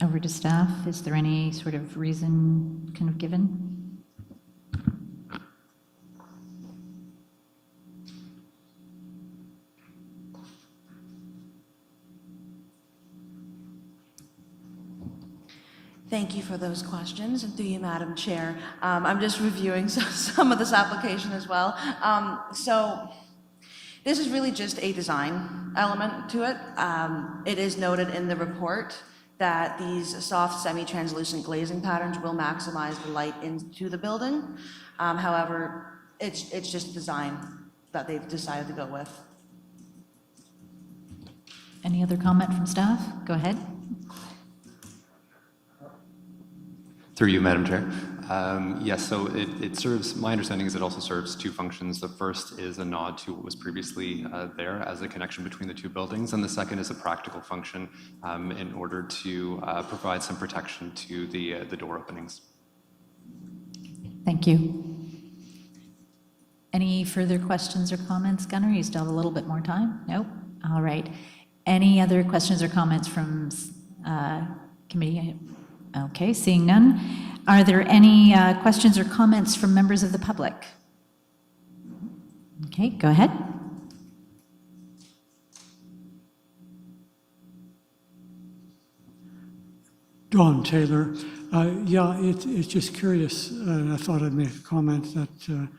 Over to staff. Is there any sort of reason kind of given? Thank you for those questions, and through you, Madam Chair. I'm just reviewing some of this application as well. So this is really just a design element to it. It is noted in the report that these soft semi-translucent glazing patterns will maximize the light into the building. However, it's just design that they've decided to go with. Any other comment from staff? Go ahead. Through you, Madam Chair. Yes, so it serves, my understanding is it also serves two functions. The first is a nod to what was previously there as a connection between the two buildings, and the second is a practical function in order to provide some protection to the door openings. Thank you. Any further questions or comments, Gunnar? You still have a little bit more time? Nope? All right. Any other questions or comments from committee? Okay, seeing none. Are there any questions or comments from members of the public? Okay, go ahead. Don Taylor. Yeah, it's just curious, and I thought I'd make a comment that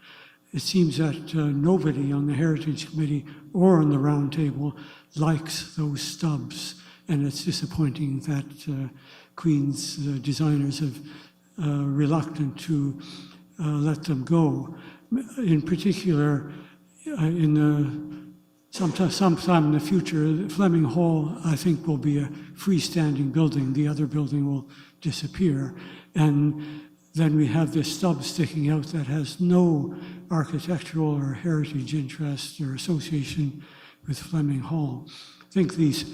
it seems that nobody on the Heritage Committee or on the round table likes those stubs, and it's disappointing that Queen's designers have reluctant to let them go. In particular, sometime in the future, Fleming Hall, I think, will be a freestanding building. The other building will disappear. And then we have this stub sticking out that has no architectural or heritage interest or association with Fleming Hall. I think these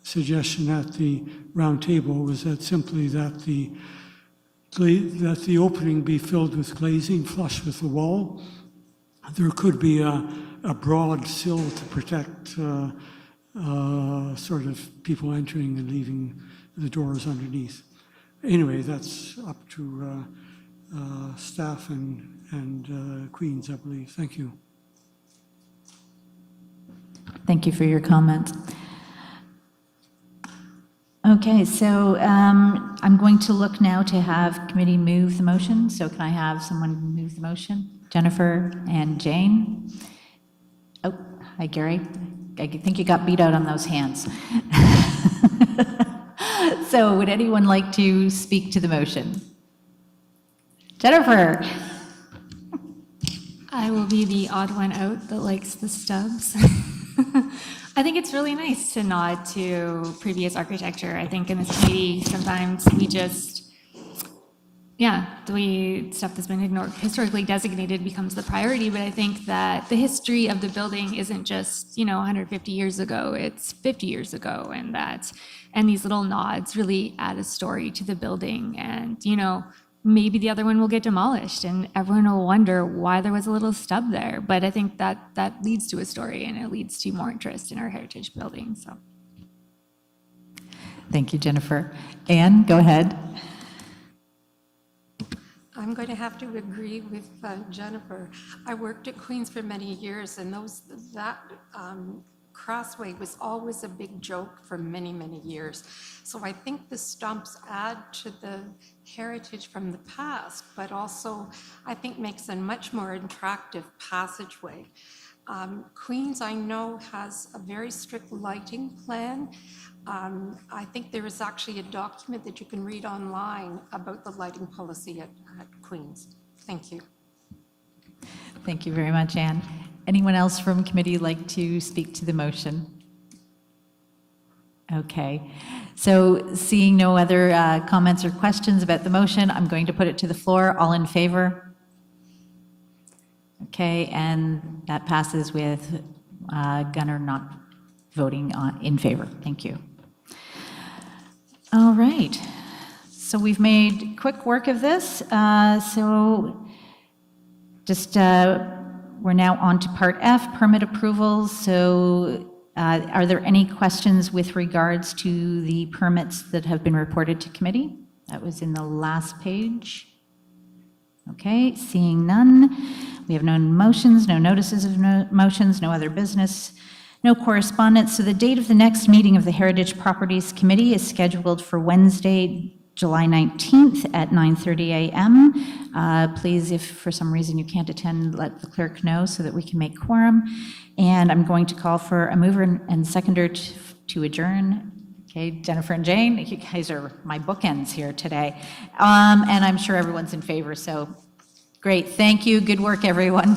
suggestion at the round table was that simply that the opening be filled with glazing flush with the wall. There could be a broad sill to protect sort of people entering and leaving the doors underneath. Anyway, that's up to staff and Queens, I believe. Thank you. Thank you for your comment. Okay, so I'm going to look now to have committee move the motion. So can I have someone move the motion? Jennifer and Jane. Oh, hi, Gary. I think you got beat out on those hands. So would anyone like to speak to the motion? Jennifer. I will be the odd one out that likes the stubs. I think it's really nice to nod to previous architecture. I think in this committee, sometimes we just, stuff that's been historically designated becomes the priority, but I think that the history of the building isn't just, 150 years ago, it's 50 years ago, and these little nods really add a story to the building, and, maybe the other one will get demolished, and everyone will wonder why there was a little stub there, but I think that leads to a story, and it leads to more interest in our heritage building, so. Thank you, Jennifer. Anne, go ahead. I'm going to have to agree with Jennifer. I worked at Queens for many years, and that crossway was always a big joke for many, many years. So I think the stumps add to the heritage from the past, but also I think makes a much more attractive passageway. Queens, I know, has a very strict lighting plan. I think there is actually a document that you can read online about the lighting policy at Queens. Thank you. Thank you very much, Anne. Anyone else from committee like to speak to the motion? Okay, so seeing no other comments or questions about the motion, I'm going to put it to the floor. All in favor? Okay, and that passes with Gunnar not voting in favor. Thank you. All right, so we've made quick work of this. We're now on to Part F, permit approvals. So are there any questions with regards to the permits that have been reported to committee? That was in the last page. Okay, seeing none. We have no motions, no notices of motions, no other business, no correspondence. So the date of the next meeting of the Heritage Properties Committee is scheduled for Wednesday, July 19th at 9:30 a.m. Please, if for some reason you can't attend, let the clerk know so that we can make quorum. And I'm going to call for a mover and seconder to adjourn. Okay, Jennifer and Jane, you guys are my bookends here today. And I'm sure everyone's in favor, so great. Thank you. Good work, everyone.